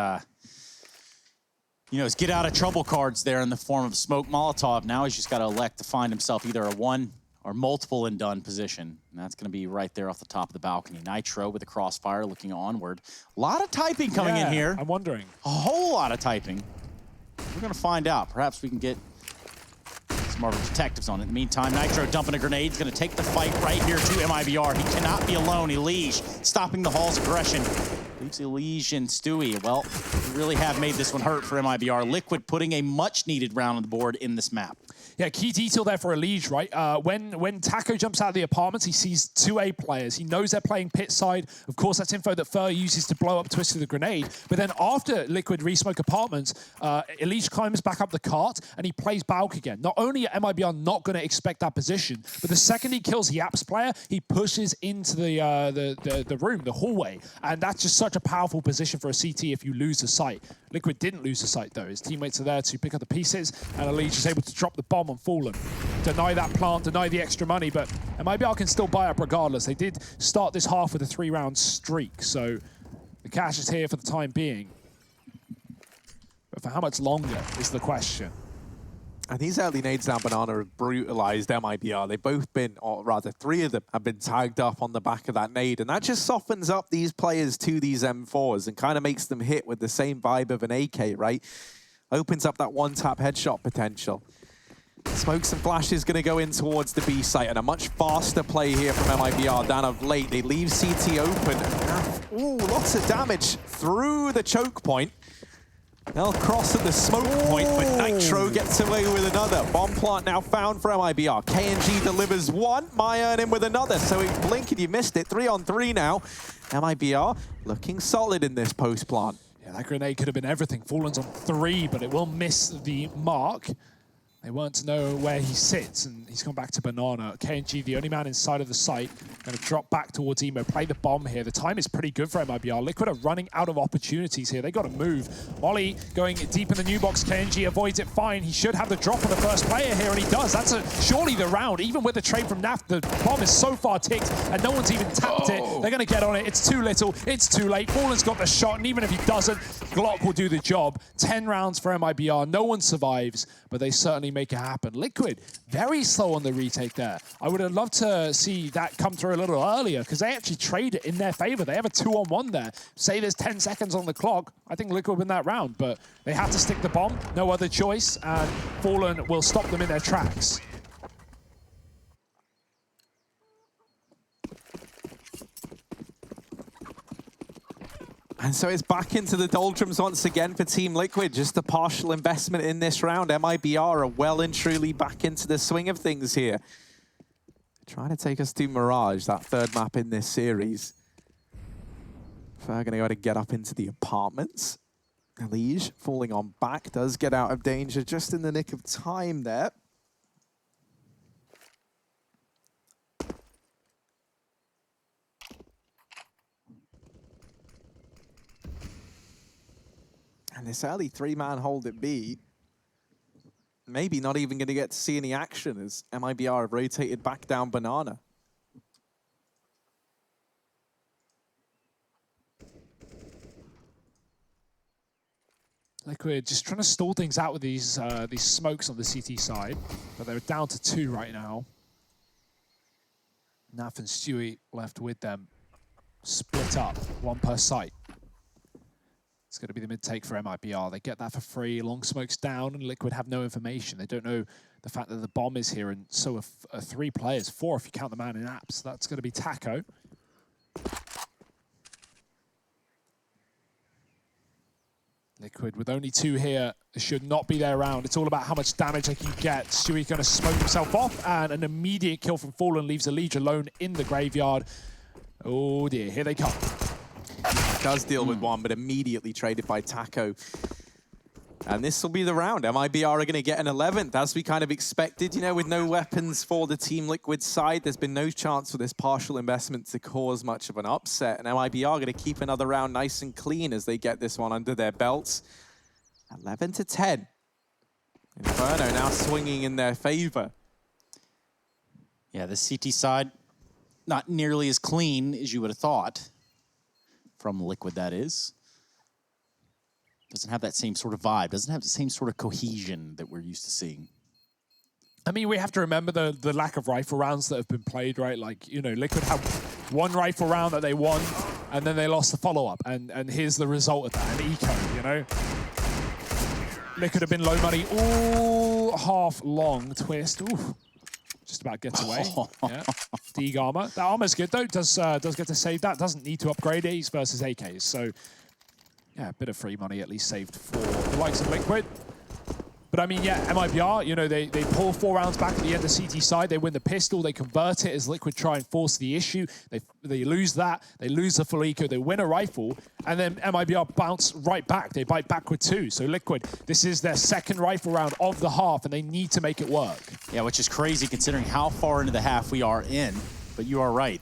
his get out of trouble cards there in the form of smoke Molotov. Now he's just got to elect to find himself either a 1 or multiple and done position. And that's going to be right there off the top of the balcony. Nitro with the crossfire looking onward. A lot of typing coming in here. I'm wondering. A whole lot of typing. We're going to find out. Perhaps we can get some more detectives on it. In the meantime, Nitro dumping a grenade. He's going to take the fight right here to MIBR. He cannot be alone. Elige stopping the Hall's aggression. Leaves Elige and Stewie. Well, we really have made this one hurt for MIBR. Liquid putting a much-needed round on the board in this map. Yeah, key detail there for Elige, right? When Taco jumps out of the apartments, he sees 2 A players. He knows they're playing pit side. Of course, that's info that Fur uses to blow up Twist with a grenade. But then after Liquid resmoke apartments, Elige climbs back up the cart and he plays Balk again. Not only are MIBR not going to expect that position, but the second he kills the apps player, he pushes into the room, the hallway. And that's just such a powerful position for a CT if you lose the site. Liquid didn't lose the site, though. His teammates are there to pick up the pieces, and Elige is able to drop the bomb on Fallen. Deny that plant, deny the extra money, but MIBR can still buy up regardless. They did start this half with a 3-round streak, so they cash is here for the time being. But for how much longer is the question. And these early nades down Banana have brutalized MIBR. They've both been, or rather 3 of them, have been tagged up on the back of that nade. And that just softens up these players to these M4s and kind of makes them hit with the same vibe of an AK, right? Opens up that one-tap headshot potential. Smokes and flashes going to go in towards the B site, and a much faster play here from MIBR than of late. They leave CT open. Ooh, lots of damage through the choke point. They'll cross at the smoke point, but Nitro gets away with another. Bomb plant now found for MIBR. KNG delivers one, MIBR in with another. So in blink and you missed it. 3-on-3 now. MIBR looking solid in this post plant. Yeah, that grenade could have been everything. Fallen's on 3, but it will miss the mark. They want to know where he sits, and he's gone back to Banana. KNG, the only man inside of the site, going to drop back towards Emo, play the bomb here. The time is pretty good for MIBR. Liquid are running out of opportunities here. They got to move. Molly going deep in the new box. KNG avoids it fine. He should have the drop on the first player here, and he does. That's surely the round. Even with the trade from NAF, the bomb is so far ticked, and no one's even tapped it. They're going to get on it. It's too little. It's too late. Fallen's got the shot, and even if he doesn't, Glock will do the job. 10 rounds for MIBR. No one survives, but they certainly make it happen. Liquid, very slow on the retake there. I would have loved to see that come through a little earlier, because they actually trade it in their favor. They have a 2-on-1 there. Say there's 10 seconds on the clock, I think Liquid win that round, but they have to stick the bomb, no other choice, and Fallen will stop them in their tracks. And so it's back into the doldrums once again for Team Liquid. Just a partial investment in this round. MIBR are well and truly back into the swing of things here. Trying to take us to Mirage, that 3rd map in this series. We're going to go ahead and get up into the apartments. Elige falling on back, does get out of danger just in the nick of time there. And this early 3-man hold at B, maybe not even going to get to see any action as MIBR have rotated back down Banana. Liquid just trying to stall things out with these smokes on the CT side, but they're down to 2 right now. Naf and Stewie left with them, split up, 1 per site. It's going to be the mid-take for MIBR. They get that for free. Long smoke's down, and Liquid have no information. They don't know the fact that the bomb is here, and so are 3 players. 4 if you count the man in apps. That's going to be Taco. Liquid with only 2 here. This should not be their round. It's all about how much damage they can get. Stewie's going to smoke himself off, and an immediate kill from Fallen leaves Elige alone in the graveyard. Oh dear, here they come. Does deal with 1, but immediately traded by Taco. And this will be the round. MIBR are going to get an 11th, as we kind of expected. You know, with no weapons for the Team Liquid side, there's been no chance for this partial investment to cause much of an upset. And MIBR are going to keep another round nice and clean as they get this one under their belts. 11-10. Inferno now swinging in their favor. Yeah, the CT side, not nearly as clean as you would have thought. From Liquid, that is. Doesn't have that same sort of vibe. Doesn't have the same sort of cohesion that we're used to seeing. I mean, we have to remember the lack of rifle rounds that have been played, right? Like, you know, Liquid had 1 rifle round that they won, and then they lost the follow-up. And here's the result of that, an eco, you know? Liquid have been low money all half long. Twist, ooh. Just about gets away. Yeah. Deeg armor. That armor's good though. Does get to save that. Doesn't need to upgrade it. He's versus AKs. So yeah, a bit of free money at least saved for the likes of Liquid. But I mean, yeah, MIBR, you know, they pull 4 rounds back at the end of CT side. They win the pistol. They convert it as Liquid try and force the issue. They lose that. They lose the full eco. They win a rifle. And then MIBR bounce right back. They bite back with 2. So Liquid, this is their 2nd rifle round of the half, and they need to make it work. Yeah, which is crazy considering how far into the half we are in. But you are right.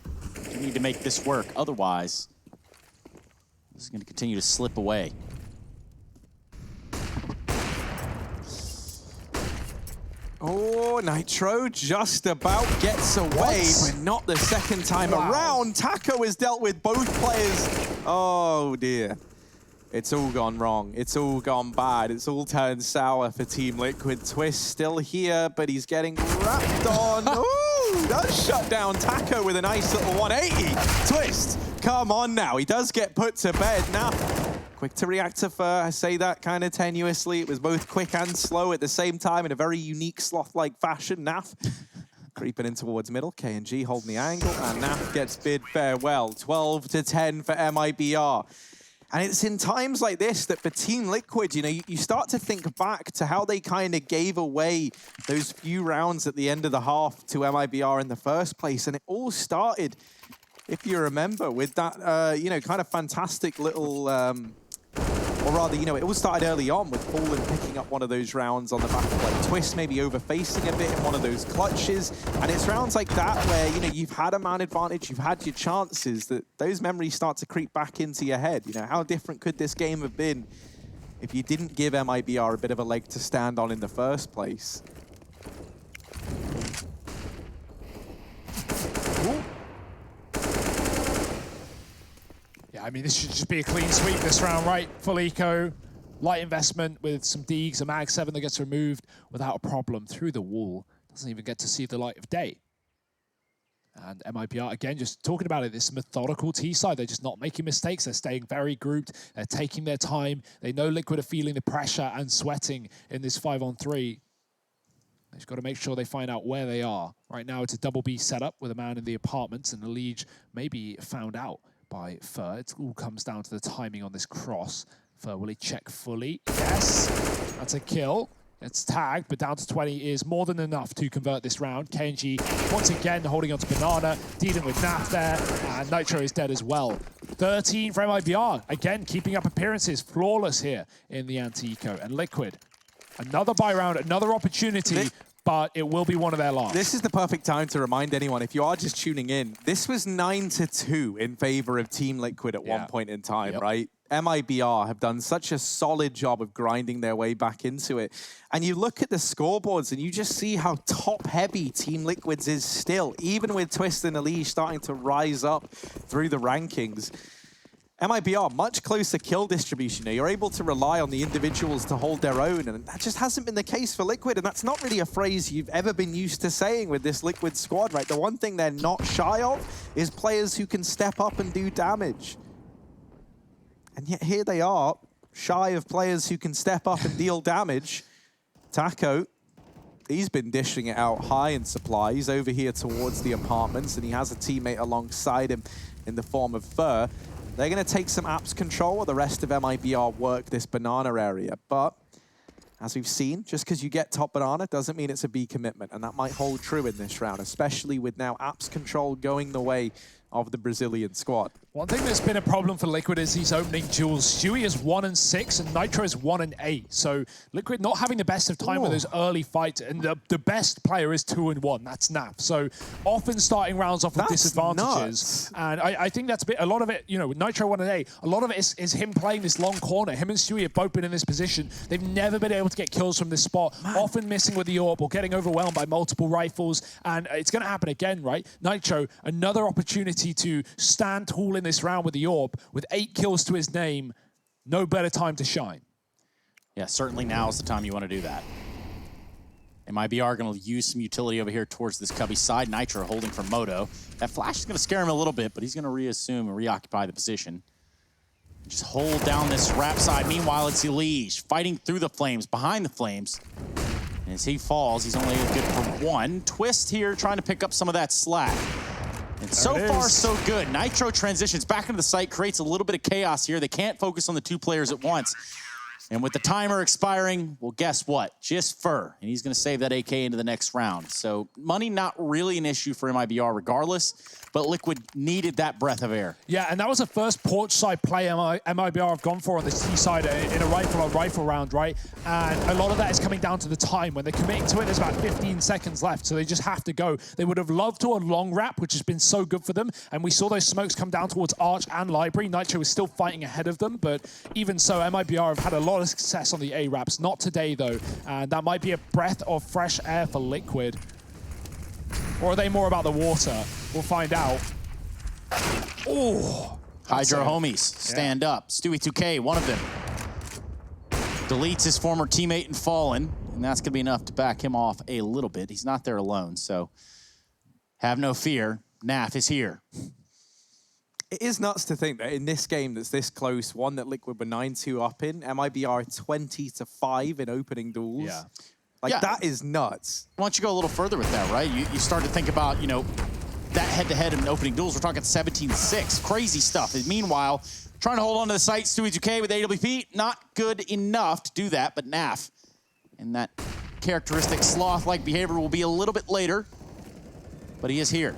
You need to make this work. Otherwise, this is going to continue to slip away. Oh, Nitro just about gets away, but not the second time around. Taco has dealt with both players. Oh, dear. It's all gone wrong. It's all gone bad. It's all turned sour for Team Liquid. Twist still here, but he's getting wrapped on. Ooh, does shut down Taco with a nice little 180. Twist, come on now. He does get put to bed. Now, quick to react to Fur. I say that kind of tenuously. It was both quick and slow at the same time in a very unique sloth-like fashion. Naf creeping in towards middle. KNG holding the angle, and Naf gets bid farewell. 12-10 for MIBR. And it's in times like this that for Team Liquid, you know, you start to think back to how they kind of gave away those few rounds at the end of the half to MIBR in the first place. And it all started, if you remember, with that, you know, kind of fantastic little, or rather, you know, it all started early on with Fallen picking up one of those rounds on the back of like Twist, maybe over-facing a bit in one of those clutches. And it's rounds like that where, you know, you've had a man advantage, you've had your chances, that those memories start to creep back into your head. You know, how different could this game have been if you didn't give MIBR a bit of a leg to stand on in the first place? Ooh. I mean, this should just be a clean sweep this round, right? Full eco, light investment with some Deegs, a Mag 7 that gets removed without a problem through the wall. Doesn't even get to see the light of day. And MIBR, again, just talking about it, this methodical T-side. They're just not making mistakes. They're staying very grouped. They're taking their time. They know Liquid are feeling the pressure and sweating in this 5-on-3. They've got to make sure they find out where they are. Right now, it's a double B setup with a man in the apartments, and the Liege maybe found out by Fur. It all comes down to the timing on this cross. Fur, will he check fully? Yes, that's a kill. It's tagged, but down to 20 is more than enough to convert this round. KNG once again holding onto Banana, dealing with Naf there, and Nitro is dead as well. 13 for MIBR, again keeping up appearances, flawless here in the anti-eco. And Liquid, another buy round, another opportunity, but it will be one of their last. This is the perfect time to remind anyone, if you are just tuning in, this was 9-2 in favor of Team Liquid at one point in time, right? MIBR have done such a solid job of grinding their way back into it. And you look at the scoreboards and you just see how top-heavy Team Liquid's is still, even with Twist and Elise starting to rise up through the rankings. MIBR, much closer kill distribution. You're able to rely on the individuals to hold their own, and that just hasn't been the case for Liquid, and that's not really a phrase you've ever been used to saying with this Liquid squad, right? The one thing they're not shy of is players who can step up and do damage. And yet here they are, shy of players who can step up and deal damage. Taco, he's been dishing it out high in supply. He's over here towards the apartments, and he has a teammate alongside him in the form of Fur. They're going to take some apps control while the rest of MIBR work this banana area. But as we've seen, just because you get top banana doesn't mean it's a B commitment. And that might hold true in this round, especially with now apps control going the way of the Brazilian squad. One thing that's been a problem for Liquid is these opening duels. Stewie is 1-6 and Nitro is 1-8. So Liquid not having the best of time with those early fights, and the best player is 2-1. That's Nap. So often starting rounds off with disadvantages. Nuts. And I think that's a lot of it, you know, with Nitro 1-8, a lot of it is him playing this long corner. Him and Stewie have both been in this position. They've never been able to get kills from this spot, often missing with the AWP or getting overwhelmed by multiple rifles. And it's going to happen again, right? Nitro, another opportunity to stand tall in this round with the AWP, with 8 kills to his name. No better time to shine. Yeah, certainly now is the time you want to do that. MIBR going to use some utility over here towards this cubby side. Nitro holding for Moto. That flash is going to scare him a little bit, but he's going to reassume and reoccupy the position. Just hold down this wrap side. Meanwhile, it's Elige fighting through the flames, behind the flames. And as he falls, he's only good for 1. Twist here trying to pick up some of that slack. And so far, so good. Nitro transitions back into the site, creates a little bit of chaos here. They can't focus on the 2 players at once. And with the timer expiring, well, guess what? Just Fur. And he's going to save that AK into the next round. So money not really an issue for MIBR regardless, but Liquid needed that breath of air. Yeah, and that was the first porch side play MIBR have gone for on the T side in a rifle round, right? And a lot of that is coming down to the time. When they're committing to it, there's about 15 seconds left, so they just have to go. They would have loved to a long wrap, which has been so good for them. And we saw those smokes come down towards Arch and Library. Nitro was still fighting ahead of them, but even so, MIBR have had a lot lot of success on the A-Raps. Not today, though. And that might be a breath of fresh air for Liquid. Or are they more about the water? We'll find out. Oh! Hydro homies, stand up. Stewie 2K, one of them. Deletes his former teammate and Fallen, and that's gonna be enough to back him off a little bit. He's not there alone, so have no fear. Naf is here. It is nuts to think that in this game that's this close, one that Liquid were 9-2 up in, MIBR 20-5 in opening duels. Yeah. Like, that is nuts. Why don't you go a little further with that, right? You start to think about, you know, that head-to-head in opening duels. We're talking 17-6. Crazy stuff. And meanwhile, trying to hold on to the site, Stewie 2K with AWP, not good enough to do that, but Naf. And that characteristic sloth-like behavior will be a little bit later, but he is here.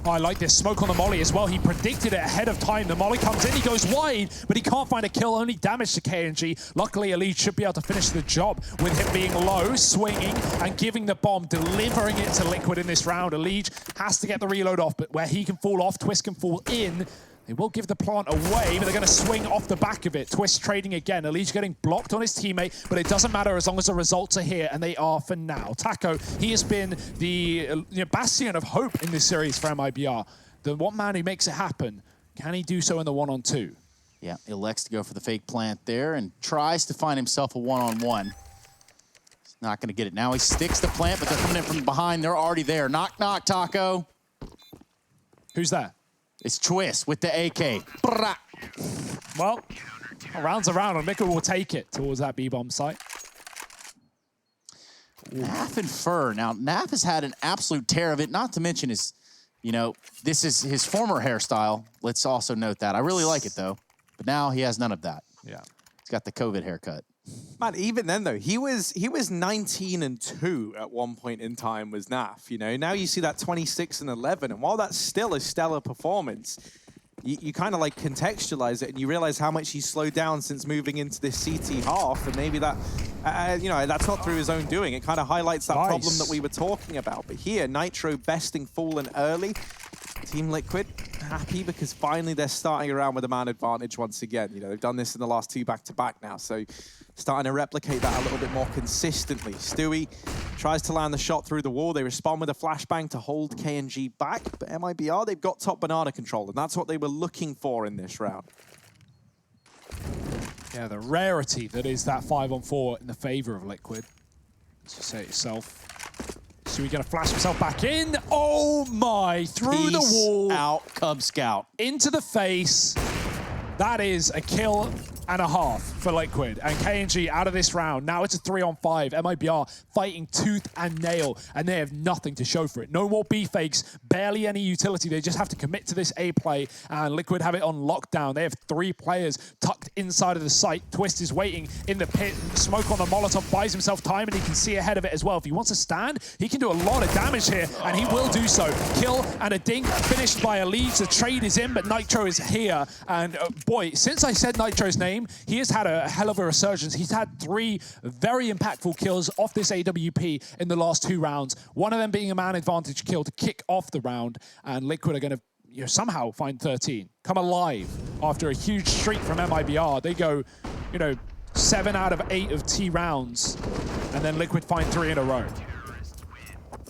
Oh, I like this smoke on the molly as well. He predicted it ahead of time. The molly comes in, he goes wide, but he can't find a kill, only damage to KNG. Luckily, Elite should be able to finish the job with him being low, swinging, and giving the bomb, delivering it to Liquid in this round. Elite has to get the reload off, but where he can fall off, Twist can fall in. They will give the plant away, but they're going to swing off the back of it. Twist trading again. Elite getting blocked on his teammate, but it doesn't matter as long as the results are here, and they are for now. Taco, he has been the bastion of hope in this series for MIBR. The one man who makes it happen. Can he do so in the 1-on-2? Yeah, elects to go for the fake plant there and tries to find himself a one-on-one. He's not going to get it now. He sticks the plant, but they're coming in from behind. They're already there. Knock, knock, Taco. Who's that? It's Twist with the AK. Brah. Well, rounds around, and Liquid will take it towards that B-bomb site. Naf and Fur. Now, Naf has had an absolute tear of it, not to mention his, you know, this is his former hairstyle. Let's also note that. I really like it, though. But now he has none of that. Yeah. He's got the COVID haircut. Man, even then though, he was 19-2 at one point in time was Naf. You know, now you see that 26-11, and while that's still a stellar performance, you kind of like contextualize it and you realize how much he's slowed down since moving into this CT half, and maybe that, you know, that's not through his own doing. It kind of highlights that problem that we were talking about. But here, Nitro besting Fallen early. Team Liquid happy because finally they're starting around with a man advantage once again. You know, they've done this in the last two back-to-back now, so starting to replicate that a little bit more consistently. Stewie tries to land the shot through the wall. They respond with a flashbang to hold KNG back, but MIBR, they've got top banana control, and that's what they were looking for in this round. Yeah, the rarity that is that 5-on-4 in the favor of Liquid. Let's just say it yourself. So he's going to flash himself back in. Oh my, through the wall. Out, Cub Scout. Into the face. That is a kill and a half for Liquid. And KNG out of this round. Now it's a 3-on-5. MIBR fighting tooth and nail, and they have nothing to show for it. No more B fakes, barely any utility. They just have to commit to this A play, and Liquid have it on lockdown. They have 3 players tucked inside of the site. Twist is waiting in the pit. Smoke on the Molotov buys himself time, and he can see ahead of it as well. If he wants to stand, he can do a lot of damage here, and he will do so. Kill and a dink finished by Elite. The trade is in, but Nitro is here. And boy, since I said Nitro's name, he has had a hell of a resurgence. He's had 3 very impactful kills off this AWP in the last 2 rounds. One of them being a man advantage kill to kick off the round, and Liquid are going to somehow find 13. Come alive after a huge streak from MIBR. They go, 7 out of 8 of T rounds, and then Liquid find 3 in a row.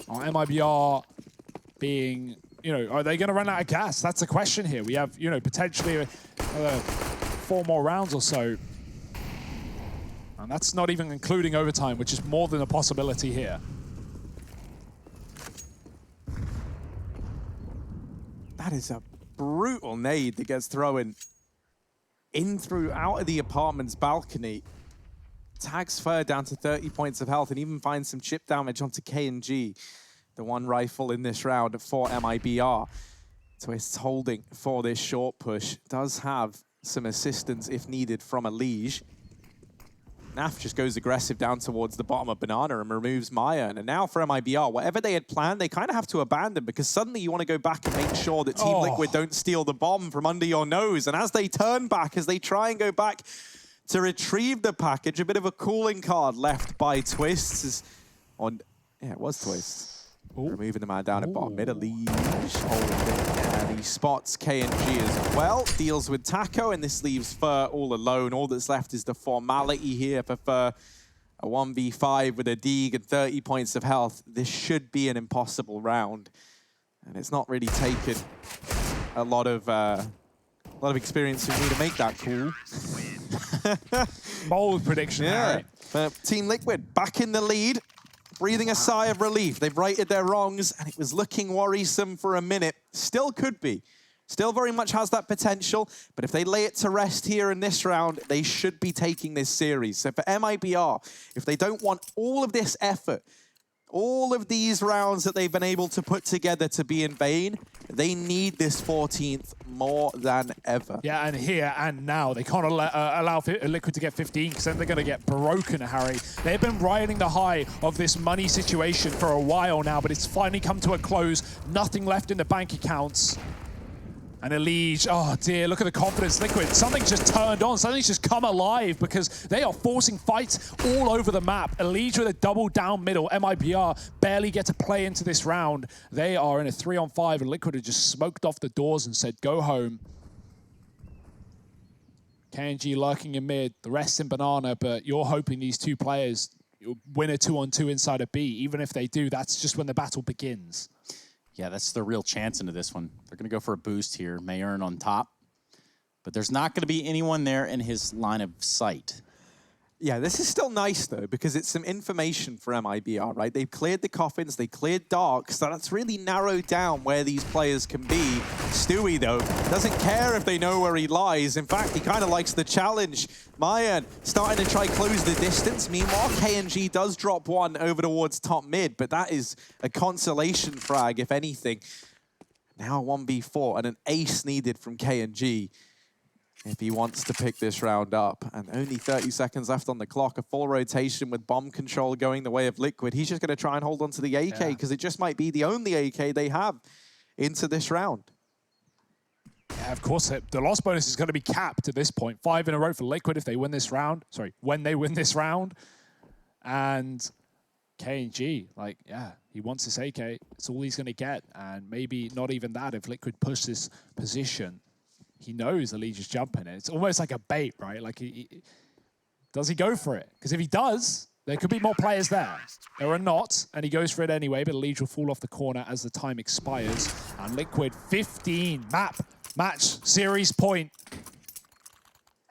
MIBR being, are they going to run out of gas? That's the question here. We have, potentially 4 more rounds or so. And that's not even including overtime, which is more than a possibility here. That is a brutal nade that gets thrown in through out of the apartment's balcony. Tags Fur down to 30 points of health and even finds some chip damage onto KNG. The one rifle in this round for MIBR. Twist holding for this short push. Does have some assistance if needed from Elige. Naf just goes aggressive down towards the bottom of Banana and removes Maya. And now for MIBR, whatever they had planned, they kind of have to abandon, because suddenly you want to go back and make sure that Team Liquid don't steal the bomb from under your nose. And as they turn back, as they try and go back to retrieve the package, a bit of a calling card left by Twist. Yeah, it was Twist. Removing the man down at bottom mid. Elise holding it, and he spots KNG as well. Deals with Taco, and this leaves Fur all alone. All that's left is the formality here for Fur. A 1v5 with a Deeg and 30 points of health. This should be an impossible round. And it's not really taken a lot of experience for me to make that call. Bold prediction, Harry. But Team Liquid back in the lead, breathing a sigh of relief. They've righted their wrongs, and it was looking worrisome for a minute. Still could be. Still very much has that potential, but if they lay it to rest here in this round, they should be taking this series. So for MIBR, if they don't want all of this effort, all of these rounds that they've been able to put together to be in vain, they need this 14th more than ever. Yeah, and here and now, they can't allow Liquid to get 15, because then they're going to get broken, Harry. They've been riding the high of this money situation for a while now, but it's finally come to a close. Nothing left in the bank accounts. And Elige, oh dear, look at the confidence, Liquid. Something's just turned on, something's just come alive, because they are forcing fights all over the map. Elige with a double down middle. MIBR barely get to play into this round. They are in a 3-on-5, and Liquid have just smoked off the doors and said, go home. KNG lurking in mid, the rest in banana, but you're hoping these two players win a 2-on-2 inside a B. Even if they do, that's just when the battle begins. Yeah, that's the real chance into this one. They're going to go for a boost here. Mayern on top. But there's not going to be anyone there in his line of sight. Yeah, this is still nice, though, because it's some information for MIBR, right? They've cleared the coffins, they cleared dark, so that's really narrowed down where these players can be. Stewie, though, doesn't care if they know where he lies. In fact, he kind of likes the challenge. Mayan starting to try close the distance. Meanwhile, KNG does drop one over towards top mid, but that is a consolation frag, if anything. Now 1v4 and an ace needed from KNG if he wants to pick this round up. And only 30 seconds left on the clock. A full rotation with bomb control going the way of Liquid. He's just going to try and hold on to the AK because it just might be the only AK they have into this round. Yeah, of course, the loss bonus is going to be capped at this point. 5 in a row for Liquid if they win this round. Sorry, when they win this round. And KNG, like, yeah, he wants this AK. It's all he's going to get. And maybe not even that if Liquid push this position. He knows Elige is jumping it. It's almost like a bait, right? Like, does he go for it? Because if he does, there could be more players there. There are not, and he goes for it anyway, but Elige will fall off the corner as the time expires. And Liquid, 15 match, series point.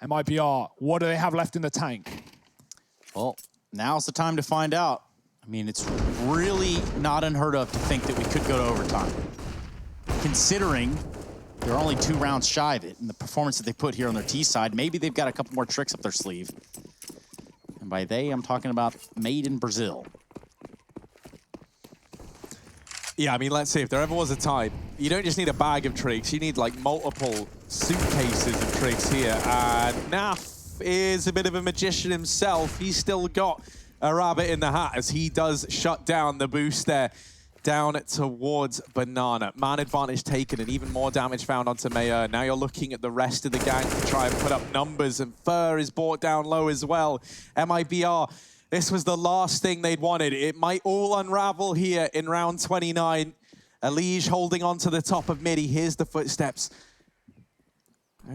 MIBR, what do they have left in the tank? Well, now's the time to find out. I mean, it's really not unheard of to think that we could go to overtime. Considering they're only 2 rounds shy of it, and the performance that they put here on their T side, maybe they've got a couple more tricks up their sleeve. And by they, I'm talking about made in Brazil. Yeah, I mean, let's see, if there ever was a time, you don't just need a bag of tricks, you need like multiple suitcases of tricks here. And Naf is a bit of a magician himself. He's still got a rabbit in the hat as he does shut down the boost there. Down towards Banana. Man advantage taken and even more damage found onto Mayer. Now you're looking at the rest of the gang to try and put up numbers, and Fur is brought down low as well. MIBR, this was the last thing they'd wanted. It might all unravel here in round 29. Elige holding on to the top of mid. He hears the footsteps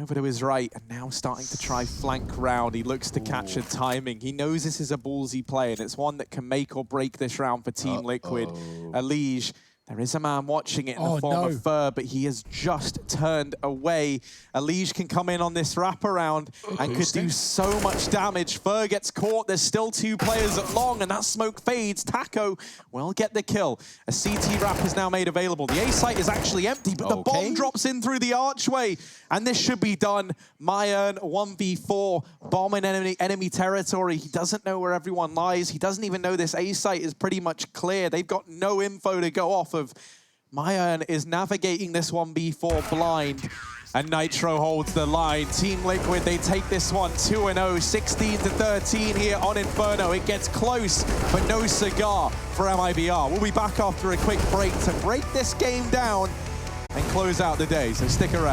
over to his right, and now starting to try flank round. He looks to capture timing. He knows this is a ballsy play, and it's one that can make or break this round for Team Liquid. Elige, there is a man watching it in the form of Fur, but he has just turned away. Elige can come in on this wraparound and could do so much damage. Fur gets caught. There's still 2 players at long, and that smoke fades. Taco will get the kill. A CT wrap is now made available. The A site is actually empty, but the bomb drops in through the archway, and this should be done. Mayern 1v4, bomb in enemy territory. He doesn't know where everyone lies. He doesn't even know this A site is pretty much clear. They've got no info to go off of. Mayern is navigating this 1v4 blind, and Nitro holds the line. Team Liquid, they take this one 2-0, 16-13 here on Inferno. It gets close, but no cigar for MIBR. We'll be back after a quick break to break this game down and close out the day, so stick around.